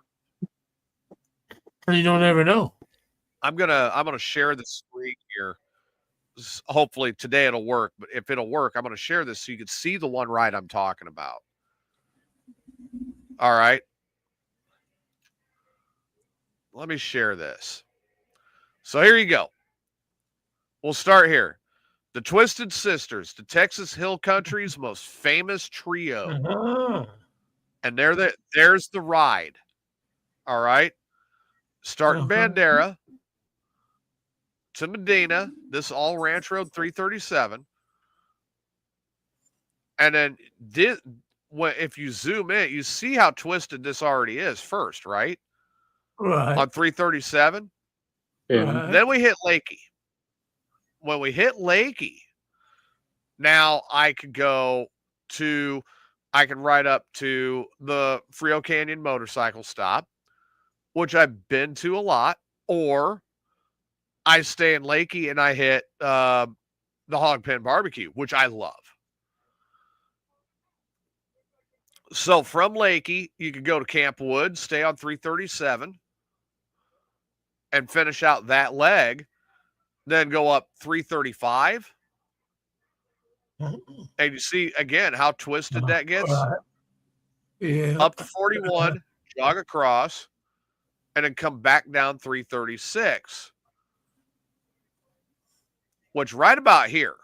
and you don't ever know. I'm gonna share the screen here. Hopefully today it'll work, but if it'll work, I'm gonna share this so you can see the one ride I'm talking about. All right. Let me share this. So here you go. We'll start here. The Twisted Sisters, the Texas Hill Country's most famous trio. Uh-huh. And there's the ride. All right. Starting Bandera to Medina. This all Ranch Road 337. And then if you zoom in, you see how twisted this already is first, right? Right. On 337. Yeah. Right. Then we hit Lakey. When we hit Lakey, now I can ride up to the Frio Canyon motorcycle stop, which I've been to a lot, or I stay in Lakey and I hit the Hog Pen Barbecue, which I love. So from Lakey, you could go to Camp Wood, stay on 337, and finish out that leg, then go up 335. And you see, again, how twisted that gets. Yeah. Up to 41, jog across, and then come back down 336. Which right about here,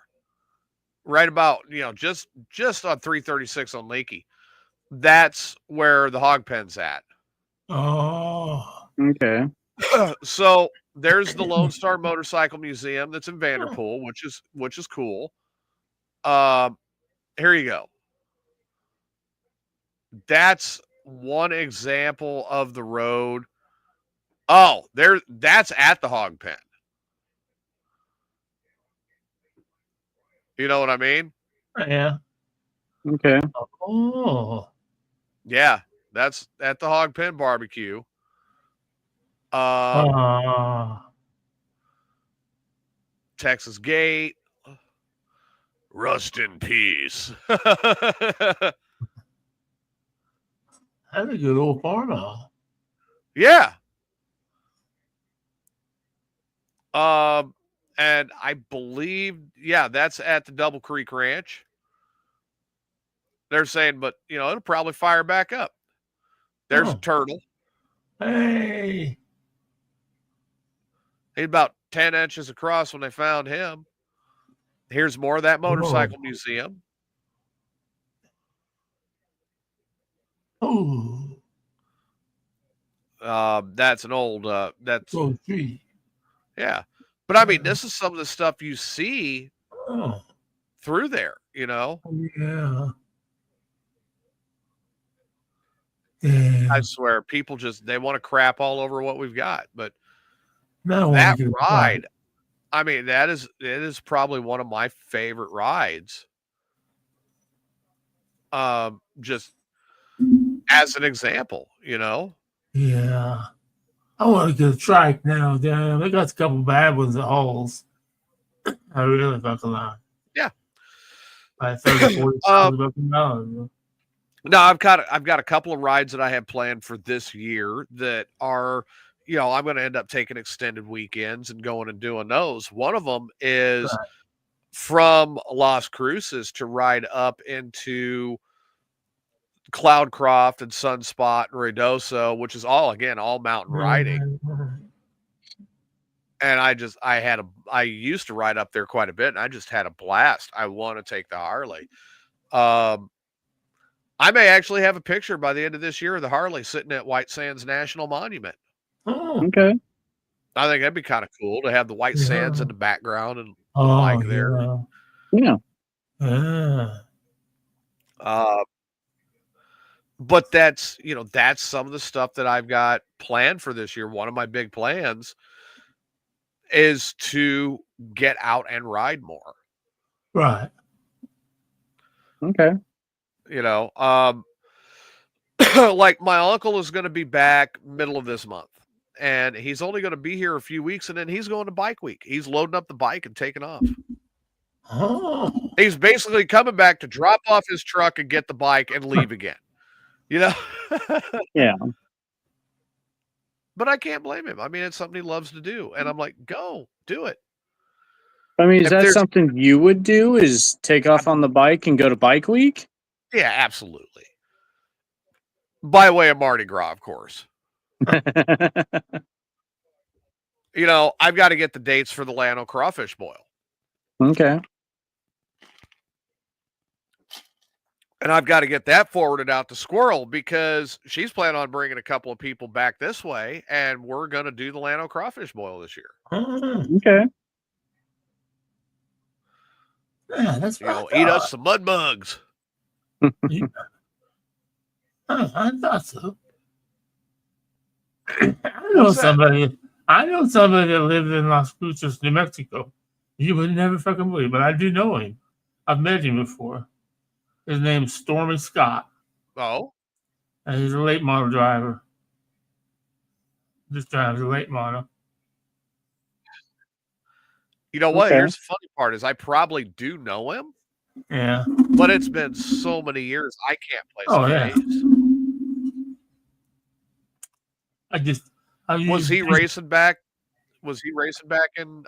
right about, just on 336 on Lakey, that's where the hog pen's at. Oh. Okay. So there's the Lone Star Motorcycle Museum that's in Vanderpool, which is cool. Here you go. That's one example of the road. Oh, that's at the hog pen. You know what I mean? Yeah. Okay. Oh. Yeah, that's at the hog pen barbecue. Texas Gate. Rust in peace. That's a good old farmhouse. Yeah. And I believe, that's at the Double Creek Ranch. They're saying, but it'll probably fire back up. There's a turtle. Hey. He's about 10 inches across when they found him. Here's more of that motorcycle museum. Oh. That's an old, that's. Oh, gee. Yeah. But I mean, this is some of the stuff you see through there, Yeah. I swear, people they want to crap all over what we've got. But no, that ride, I mean, it is probably one of my favorite rides. Just as an example, Yeah. I want to get a trike now. Damn, they got a couple bad ones at Halls. I really fucking like. Yeah. By 30, 40 $40. No, I've got a couple of rides that I have planned for this year that are, I'm going to end up taking extended weekends and going and doing those. One of them is from Las Cruces to ride up into Cloudcroft and Sunspot and Ruidoso, which is all mountain riding. And I used to ride up there quite a bit, and I just had a blast. I want to take the Harley. I may actually have a picture by the end of this year of the Harley sitting at White Sands National Monument. Oh, okay. I think that'd be kind of cool to have the White Sands in the background and the oh, bike there. Yeah. But that's some of the stuff that I've got planned for this year. One of my big plans is to get out and ride more. Right. Okay. Like my uncle is going to be back middle of this month, and he's only going to be here a few weeks, and then he's going to bike week. He's loading up the bike and taking off. Oh. He's basically coming back to drop off his truck and get the bike and leave again. Yeah. But I can't blame him. I mean, it's something he loves to do, and I'm like, go do it. I mean, is that something you would do? Is take off on the bike and go to bike week? Yeah, absolutely. By way of Mardi Gras, of course. I've got to get the dates for the Llano Crawfish Boil. Okay. And I've got to get that forwarded out to Squirrel because she's planning on bringing a couple of people back this way, and we're going to do the Llano Crawfish Boil this year. Okay. Yeah, that's eat us some mud bugs. I thought so. I know somebody that lives in Las Cruces, New Mexico. You would never fucking believe, but I do know him. I've met him before. His name's Stormy Scott. Oh. And he's a late model driver. Just drives a late model. You know what? Okay. Here's the funny part is I probably do know him. Yeah. But it's been so many years I can't place names. Was he racing back in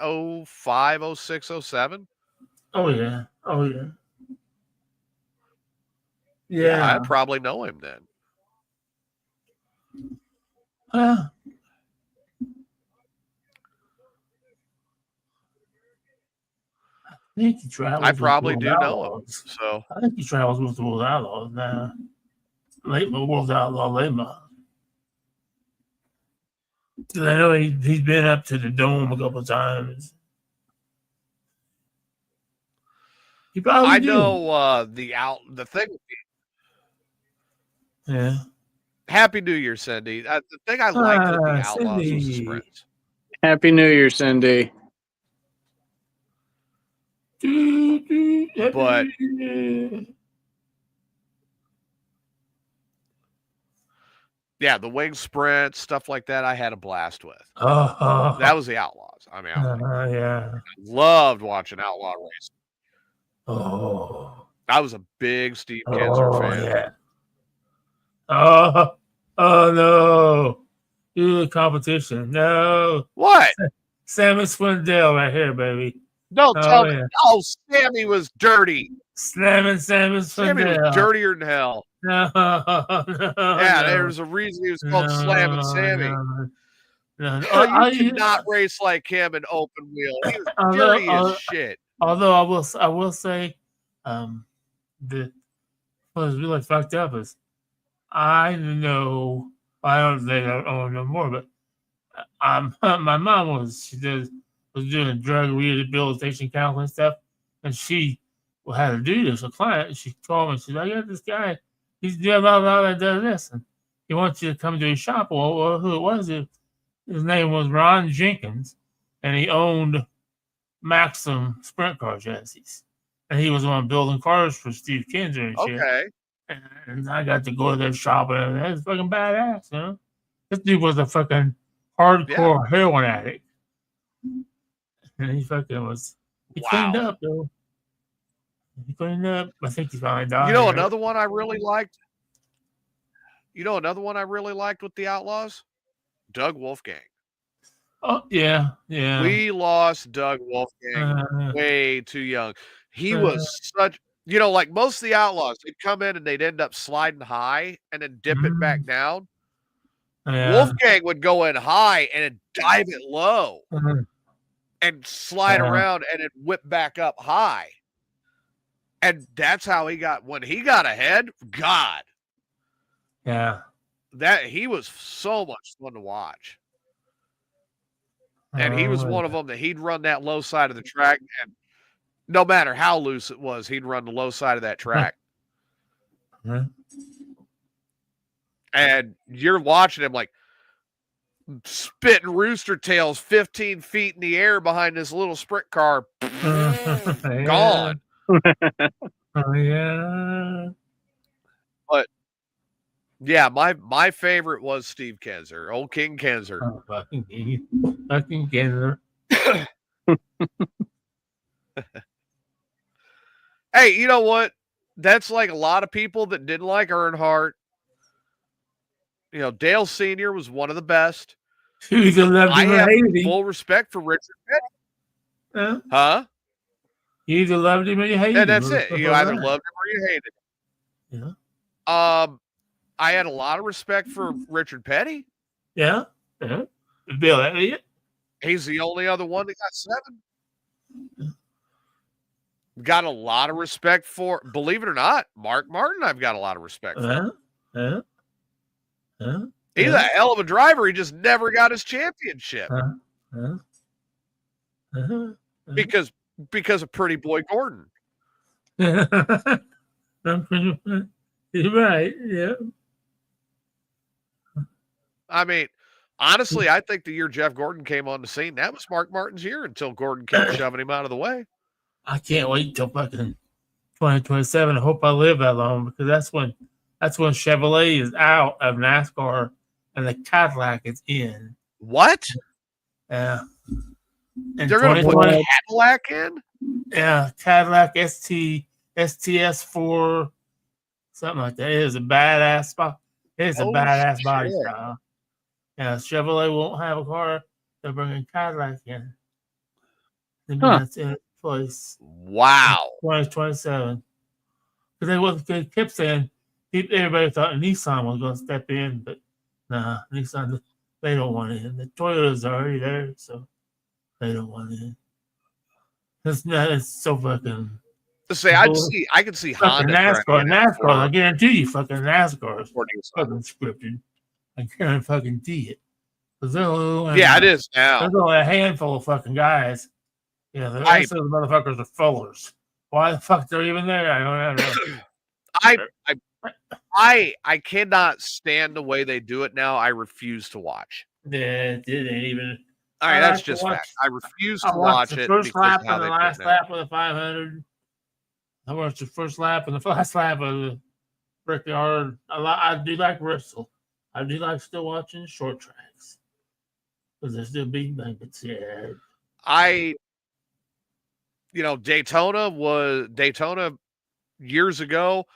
05, 06, 07? Oh yeah. Yeah, I probably know him then. I probably do know him. So I think he travels with the World Outlaws now. World Outlaw late model. I know he's been up to the Dome a couple of times. He probably know the thing. Yeah. Happy New Year, Cindy. The thing I liked with the Outlaws was the sprints. Happy New Year, Cindy. But yeah, the wing sprint, stuff like that, I had a blast with. That was the Outlaws. I mean, I loved watching Outlaw racing. I was a big Steve Kinzer fan. Yeah. Oh no. Do the competition. No. What? Sammy Swindell right here, baby. Don't tell me. Oh, Sammy was dirty. Sammy Swindell. Sammy was dirtier than hell. No. There's a reason he was called Slamming Sammy. You cannot race like him in open wheel. He was dirty as shit. Although I will say, what was really fucked up is I don't know no more, but my mom was doing drug rehabilitation counseling stuff, and she had to do this. A client, she called me. She's like, "I got this guy. He's doing blah blah that does this, and he wants you to come to his shop." Well, who was it? His name was Ron Jenkins, and he owned Maxim sprint car chassis, and he was on building cars for Steve Kinzer and shit. Okay. And I got to go to their shop, and that's fucking badass, you know. This dude was a fucking hardcore heroin addict, and he fucking was. He cleaned up though. He cleaned up. I think he finally died. You know another one I really liked. With the Outlaws, Doug Wolfgang. Oh yeah. We lost Doug Wolfgang way too young. He was such. Like most of the Outlaws, they'd come in and they'd end up sliding high and then dip it back down. Yeah. Wolfgang would go in high and dive it low. and slide around and it whip back up high. And that's how he got, when he got ahead, God. Yeah. That he was so much fun to watch. And he was one of them that he'd run that low side of the track, and no matter how loose it was, he'd run the low side of that track. And you're watching him like spitting rooster tails 15 feet in the air behind this little sprint car. Gone. Oh, yeah. But yeah, my favorite was Steve Kenzer, old King Kenzer. Oh, fucking Kenzer. Hey, you know what? That's like a lot of people that didn't like Earnhardt. You know, Dale Sr. was one of the best. I have full respect for Richard Petty. Huh? You either loved him or you hated him. And that's it. You either loved him or you hated him. Yeah. I had a lot of respect for Richard Petty. Yeah. Yeah. Bill Elliott. He's the only other one that got 7. Got a lot of respect for, believe it or not, Mark Martin. I've got a lot of respect for. He's a hell of a driver. He just never got his championship because of Pretty Boy Gordon. You're right. Yeah. I mean, honestly, I think the year Jeff Gordon came on the scene, that was Mark Martin's year until Gordon kept shoving him out of the way. I can't wait till fucking 2027. I hope I live that long, because that's when Chevrolet is out of NASCAR and the Cadillac is in. What? Yeah. And they're going to put a Cadillac in? Yeah, Cadillac STS4, something like that. It is a badass spot. It is a badass body style. Yeah, Chevrolet won't have a car. They're bringing Cadillac in. That's in place. Wow. 2027. Because they kept saying, everybody thought Nissan was going to step in, but nah, Nissan, they don't want it in. The Toyota's already there, so they don't want it in. It's so fucking. To say, I can see Honda. NASCAR. I guarantee you, fucking NASCAR is fucking scripted. I can't fucking see it. It is now. There's only a handful of fucking guys. Yeah, the rest of the motherfuckers are fullers. Why the fuck they're even there? I don't know. I cannot stand the way they do it now. I refuse to watch. Yeah, it didn't even. All right, that's just fact. I refuse to watch it. First lap and the last lap of the 500. I watched the first lap and the last lap of the Brickyard. I do like Bristol. I do like still watching short tracks because they're still beating blankets. Yeah. Daytona years ago.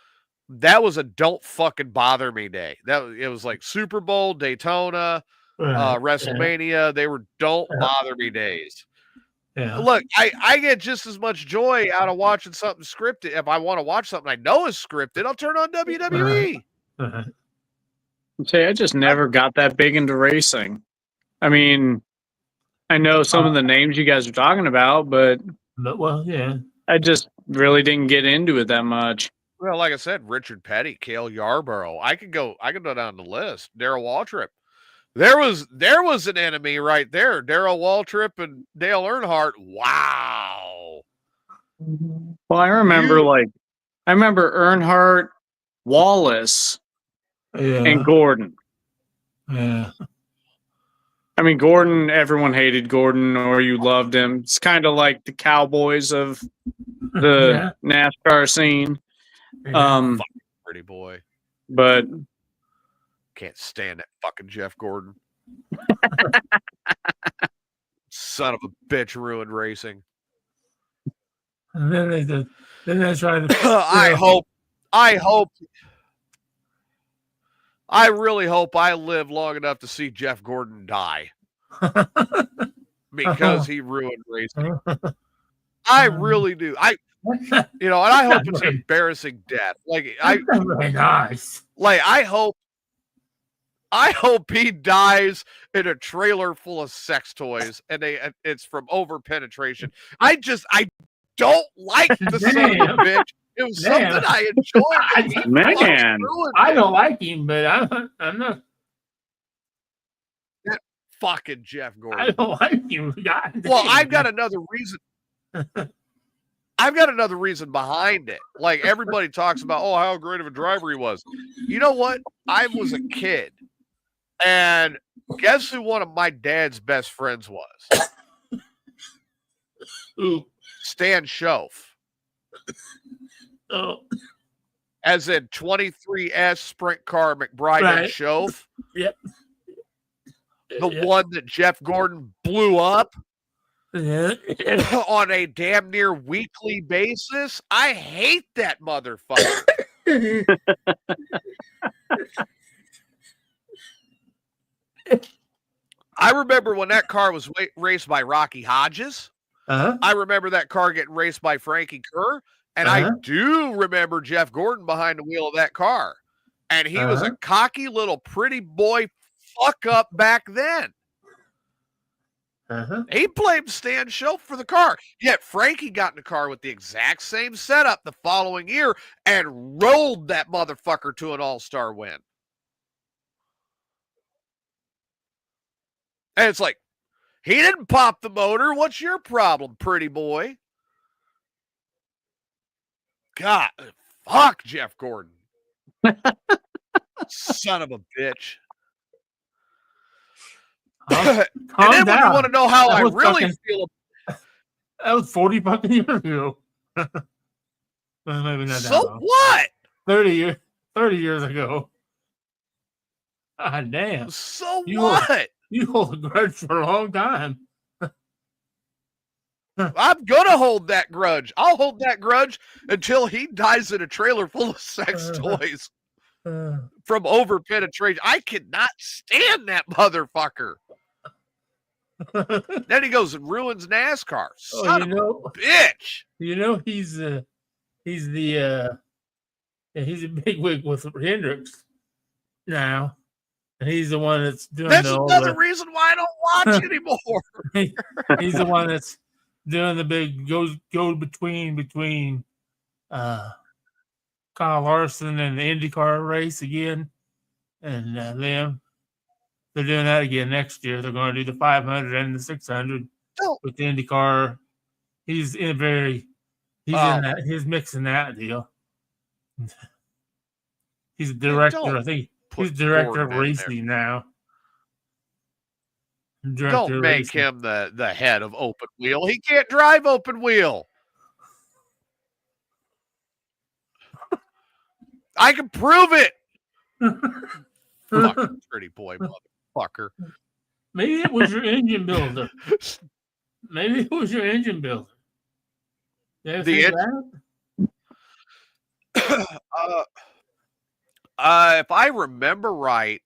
That was a don't fucking bother me day. It was like Super Bowl, Daytona, WrestleMania. Yeah. They were don't bother me days. Yeah. Look, I get just as much joy out of watching something scripted. If I want to watch something I know is scripted, I'll turn on WWE. I just never got that big into racing. I mean, I know some of the names you guys are talking about, but I just really didn't get into it that much. Well, like I said, Richard Petty, Cale Yarborough. I could go down the list. Darrell Waltrip. There was an enemy right there. Darrell Waltrip and Dale Earnhardt. Wow. Well, I remember Earnhardt, Wallace, and Gordon. Yeah. I mean, Gordon, everyone hated Gordon or you loved him. It's kind of like the Cowboys of the NASCAR scene. Pretty boy. But can't stand that fucking Jeff Gordon. Son of a bitch ruined racing. And then they tried to I really hope I live long enough to see Jeff Gordon die. Because he ruined racing. I really do. And I hope it's an embarrassing death. Very nice. Like I hope I hope he dies in a trailer full of sex toys, and it's from over penetration. I don't like the son of a bitch. It was something I enjoyed. Man, I don't like him, but I'm not. That fucking Jeff Gordon. I don't like him. God Well, damn. I've got another reason. I've got another reason behind it. Like everybody talks about, oh, how great of a driver he was. You know what? I was a kid, and guess who one of my dad's best friends was? Ooh. Stan Schoaf. Oh. As in 23S Sprint Car McBride and Schoaf. Yep. The one that Jeff Gordon blew up Yeah. on a damn near weekly basis. I hate that motherfucker. I remember when that car was raced by Rocky Hodges. I remember that car getting raced by Frankie Kerr. And I do remember Jeff Gordon behind the wheel of that car. And he was a cocky little pretty boy fuck up back then. He blamed Stan Schoaf for the car. Yet Frankie got in the car with the exact same setup the following year and rolled that motherfucker to an all-star win. And it's like, he didn't pop the motor. What's your problem, pretty boy? God, fuck Jeff Gordon. Son of a bitch. And then when you want to know how I really feel, that was 40 fucking years ago. Well, maybe not that long. What? 30 years ago. God damn. So what? You hold a grudge for a long time. I'm gonna hold that grudge. I'll hold that grudge until he dies in a trailer full of sex toys from over penetration. I cannot stand that motherfucker. Then he goes and ruins NASCAR. Son of a bitch. You know he's a bigwig with Hendrix now, and he's the one that's doing. That's another reason why I don't watch anymore. He's the one that's doing the big go between Kyle Larson and the IndyCar race again, and they're doing that again next year. They're going to do the 500 and the 600 with the IndyCar. He's in that. He's mixing that deal. He's a director. I think he's director of racing now. Don't make him the head of open wheel. He can't drive open wheel. I can prove it. Fucking pretty boy, motherfucker. Maybe it was your engine builder. If I remember right,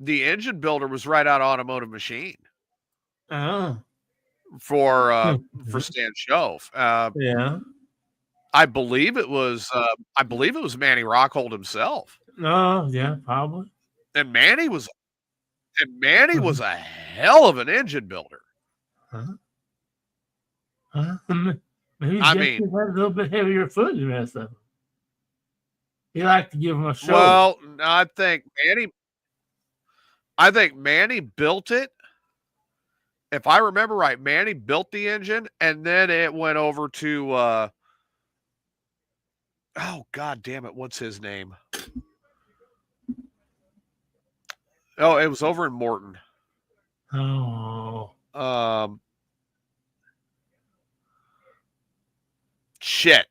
the engine builder was right out of Automotive Machine. Oh. For Stan Schoaf. Yeah. I believe it was Manny Rockhold himself. Oh, yeah, probably. And Manny was a hell of an engine builder. Maybe had a little bit heavier foot than the rest of them. He liked to give him a show. Well, I think Manny built it. If I remember right, Manny built the engine, and then it went over to oh god damn it, what's his name? Oh, it was over in Morton. Oh. Shit.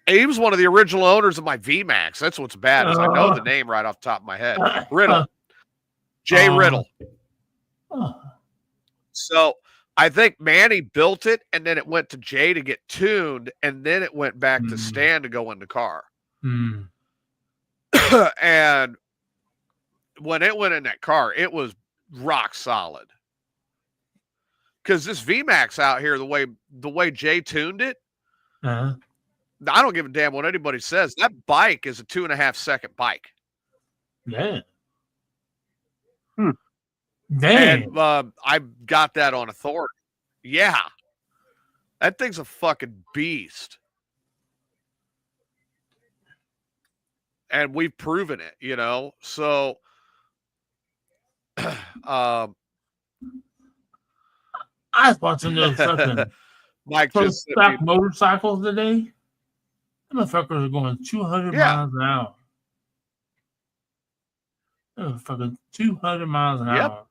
He was one of the original owners of my VMAX. That's what's bad, is I know the name right off the top of my head. Riddle. Jay Riddle. So I think Manny built it, and then it went to Jay to get tuned, and then it went back to Stan to go in the car. And when it went in that car, it was rock solid. Because this VMAX out here, the way Jay tuned it, I don't give a damn what anybody says. That bike is a 2.5 second bike. Yeah. Damn. And I got that on authority. Yeah. That thing's a fucking beast. And we've proven it, you know? So, I was watching those fucking Mike just stock motorcycles today. The motherfuckers are going 200 miles an hour. They're fucking 200 miles an hour.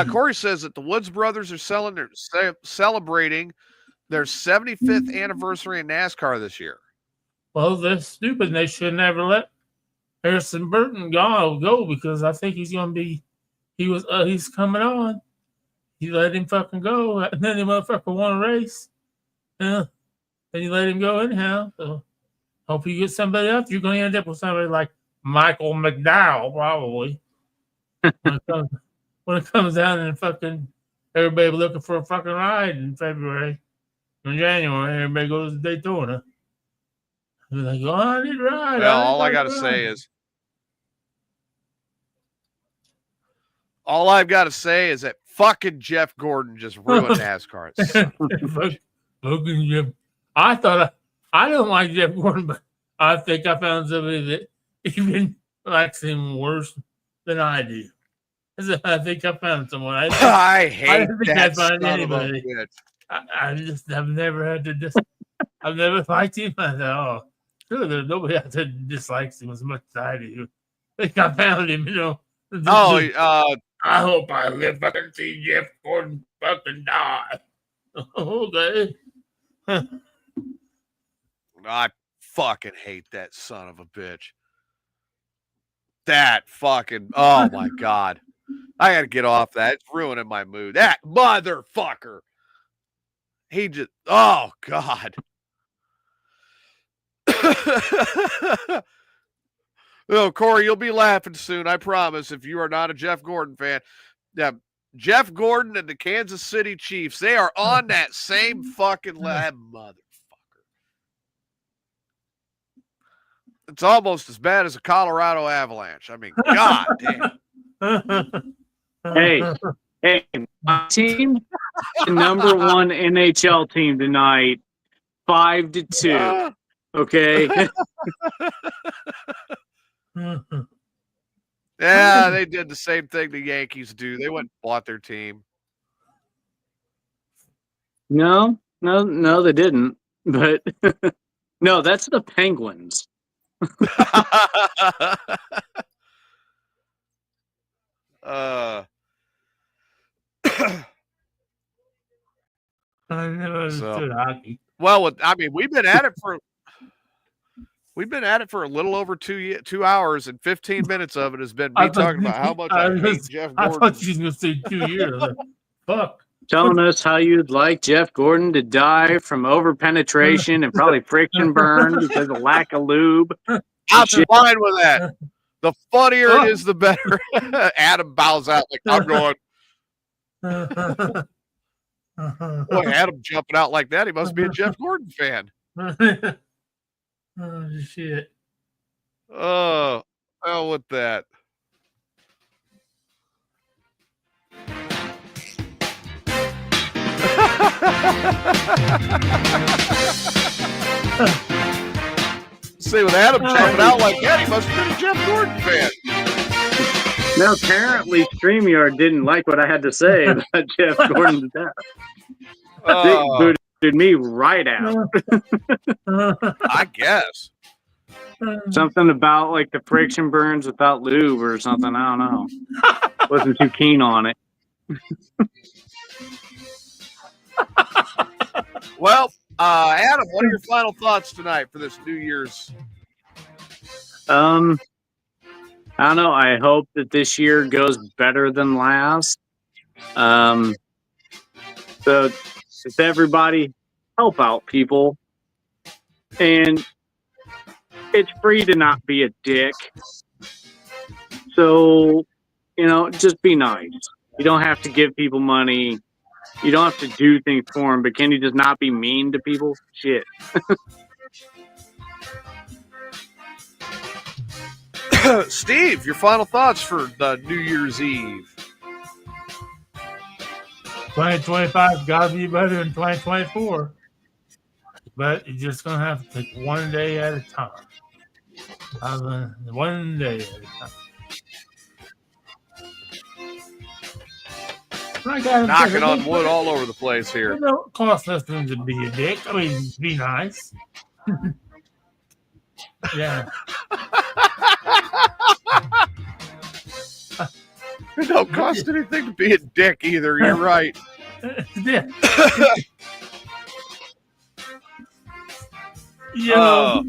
Corey says that the Woods brothers are celebrating their 75th anniversary in NASCAR this year. Well, they're stupid. And they should never let Harrison Burton go because I think he's going to be. He's coming on. You let him fucking go, and then the motherfucker won a race. And you let him go anyhow. So hope you get somebody else. You're going to end up with somebody like Michael McDowell, probably. When it comes down and fucking everybody looking for a fucking ride in February. In January, everybody goes to Daytona. They're like, oh, I need a ride. Well, all I got to say is, all I've got to say is that fucking Jeff Gordon just ruined NASCAR. Fucking Jeff. I thought I don't like Jeff Gordon, but I think I found somebody that even likes him worse than I do. I think I found someone. I hate that find anybody. I've never had to I've never liked him. I thought, sure, there's nobody out there that dislikes him as much as I do. I think I found him, you know. I hope I live fucking see Jeff Gordon fucking die. Okay. I fucking hate that son of a bitch. That fucking, oh my God. I got to get off that. It's ruining my mood. That motherfucker. He just, oh God. Oh, Corey, you'll be laughing soon, I promise, if you are not a Jeff Gordon fan. Yeah, Jeff Gordon and the Kansas City Chiefs, they are on that same fucking motherfucker. It's almost as bad as a Colorado Avalanche. I mean, God damn. Hey, my team, the number one NHL team tonight, 5-2. Okay. Yeah, they did the same thing the Yankees do. They went and bought their team. No, they didn't. But no, that's the Penguins. I never understood hockey. Well, I mean, we've been at it for a little over 2 hours, and 15 minutes of it has been me talking about how much I hate Jeff Gordon. I thought you were going to say 2 years. Fuck. Telling us how you'd like Jeff Gordon to die from over-penetration and probably friction burn because of lack of lube. I'm fine with that. The funnier it is, the better. Adam bows out like, I'm going. Boy, Adam jumping out like that, he must be a Jeff Gordon fan. Oh, shit. Oh, hell with that. See, with Adam jumping out like that, he must have been a Jeff Gordon fan. Now, apparently, StreamYard didn't like what I had to say about Jeff Gordon's death. They booted me right out. I guess. Something about like the friction burns without lube or something. I don't know. Wasn't too keen on it. Well, Adam, what are your final thoughts tonight for this New Year's? I don't know. I hope that this year goes better than last. So if everybody help out people, and it's free to not be a dick. So, just be nice. You don't have to give people money. You don't have to do things for them, but can you just not be mean to people? Shit. Steve, your final thoughts for the New Year's Eve. 2025 got to be better than 2024. But you're just going to have to take one day at a time. One day at a time. Knocking on wood all over the place here. It don't cost nothing to be a dick. I mean, be nice. Yeah. It don't cost anything to be a dick either. You're right. Yeah. You know,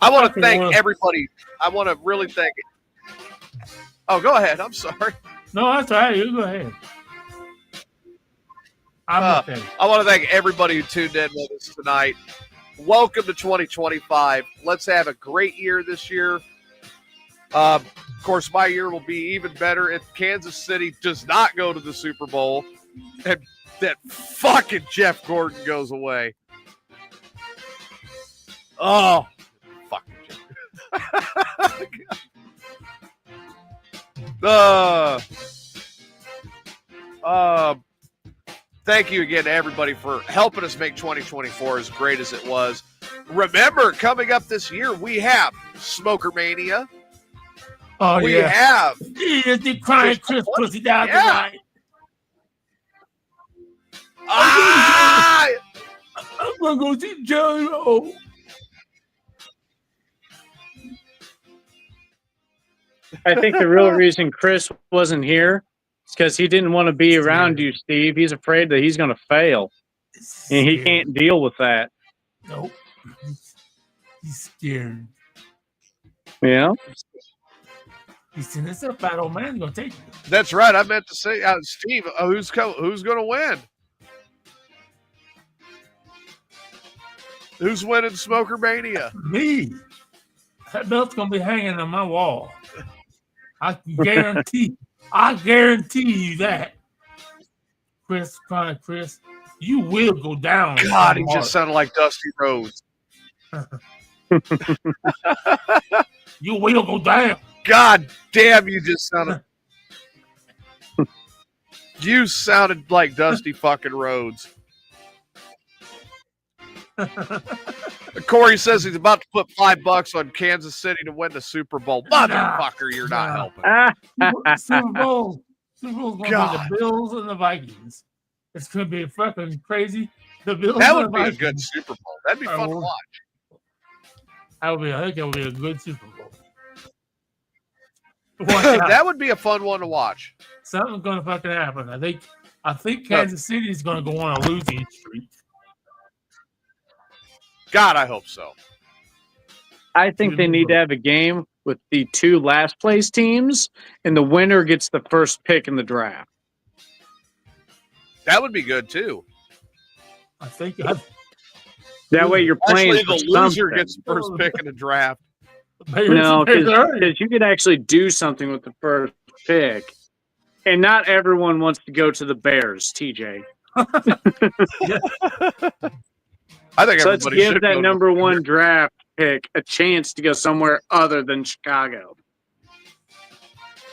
I want to thank everybody. I want to really thank. Oh, go ahead. I'm sorry. No, that's all right. You go ahead. I want to thank everybody who tuned in with us tonight. Welcome to 2025. Let's have a great year this year. Of course, my year will be even better if Kansas City does not go to the Super Bowl and that fucking Jeff Gordon goes away. Oh, fucking Jeff. Thank you again to everybody for helping us make 2024 as great as it was. Remember, coming up this year, we have Smoker Mania. Oh, we have the crying Chris pussy down tonight. I'm gonna go see Joe. I think the real reason Chris wasn't here is because he didn't want to be around you, Steve. He's afraid that he's going to fail, and he can't deal with that. Nope. He's scared. Yeah. He's saying, "This a fat old man gonna take you." That's right. I meant to say, Steve, who's going to win? Who's winning Smoker Mania? Me. That belt's gonna be hanging on my wall. I can guarantee. I guarantee you that, Chris. You will go down. God, he just sounded like Dusty Rhodes. You will go down. God damn, you just sounded. You sounded like Dusty fucking Rhodes. Corey says he's about to put $5 on Kansas City to win the Super Bowl. Motherfucker, you're not helping. Super Bowl's gonna be the Bills and the Vikings. It's gonna be fucking crazy. The Bills. That would be a good Super Bowl. That'd be fun to watch. I think that would be a good Super Bowl. That would be a fun one to watch. Something's gonna fucking happen. I think Kansas City is gonna go on a losing streak. God, I hope so. I think they need to have a game with the two last place teams, and the winner gets the first pick in the draft. That would be good too. I think that way you're playing. Actually, the loser gets the first pick in the draft. No, because you could actually do something with the first pick, and not everyone wants to go to the Bears, TJ. I think so let's give that number one draft pick a chance to go somewhere other than Chicago.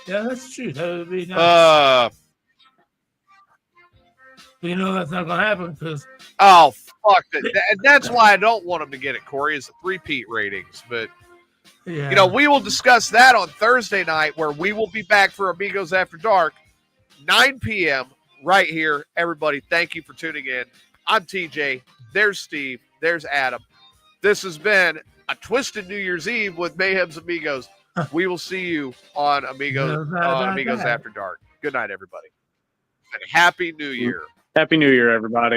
Yeah, that's true. That would be nice. You know that's not going to happen because. Oh, fuck that. That's why I don't want them to get it, Corey, is the repeat ratings. But, you know, we will discuss that on Thursday night where we will be back for Amigos After Dark, 9 p.m. right here. Everybody, thank you for tuning in. I'm TJ. There's Steve. There's Adam. This has been a twisted New Year's Eve with Mayhem's Amigos. We will see you on Amigos After Dark. Good night, everybody. And Happy New Year. Happy New Year, everybody.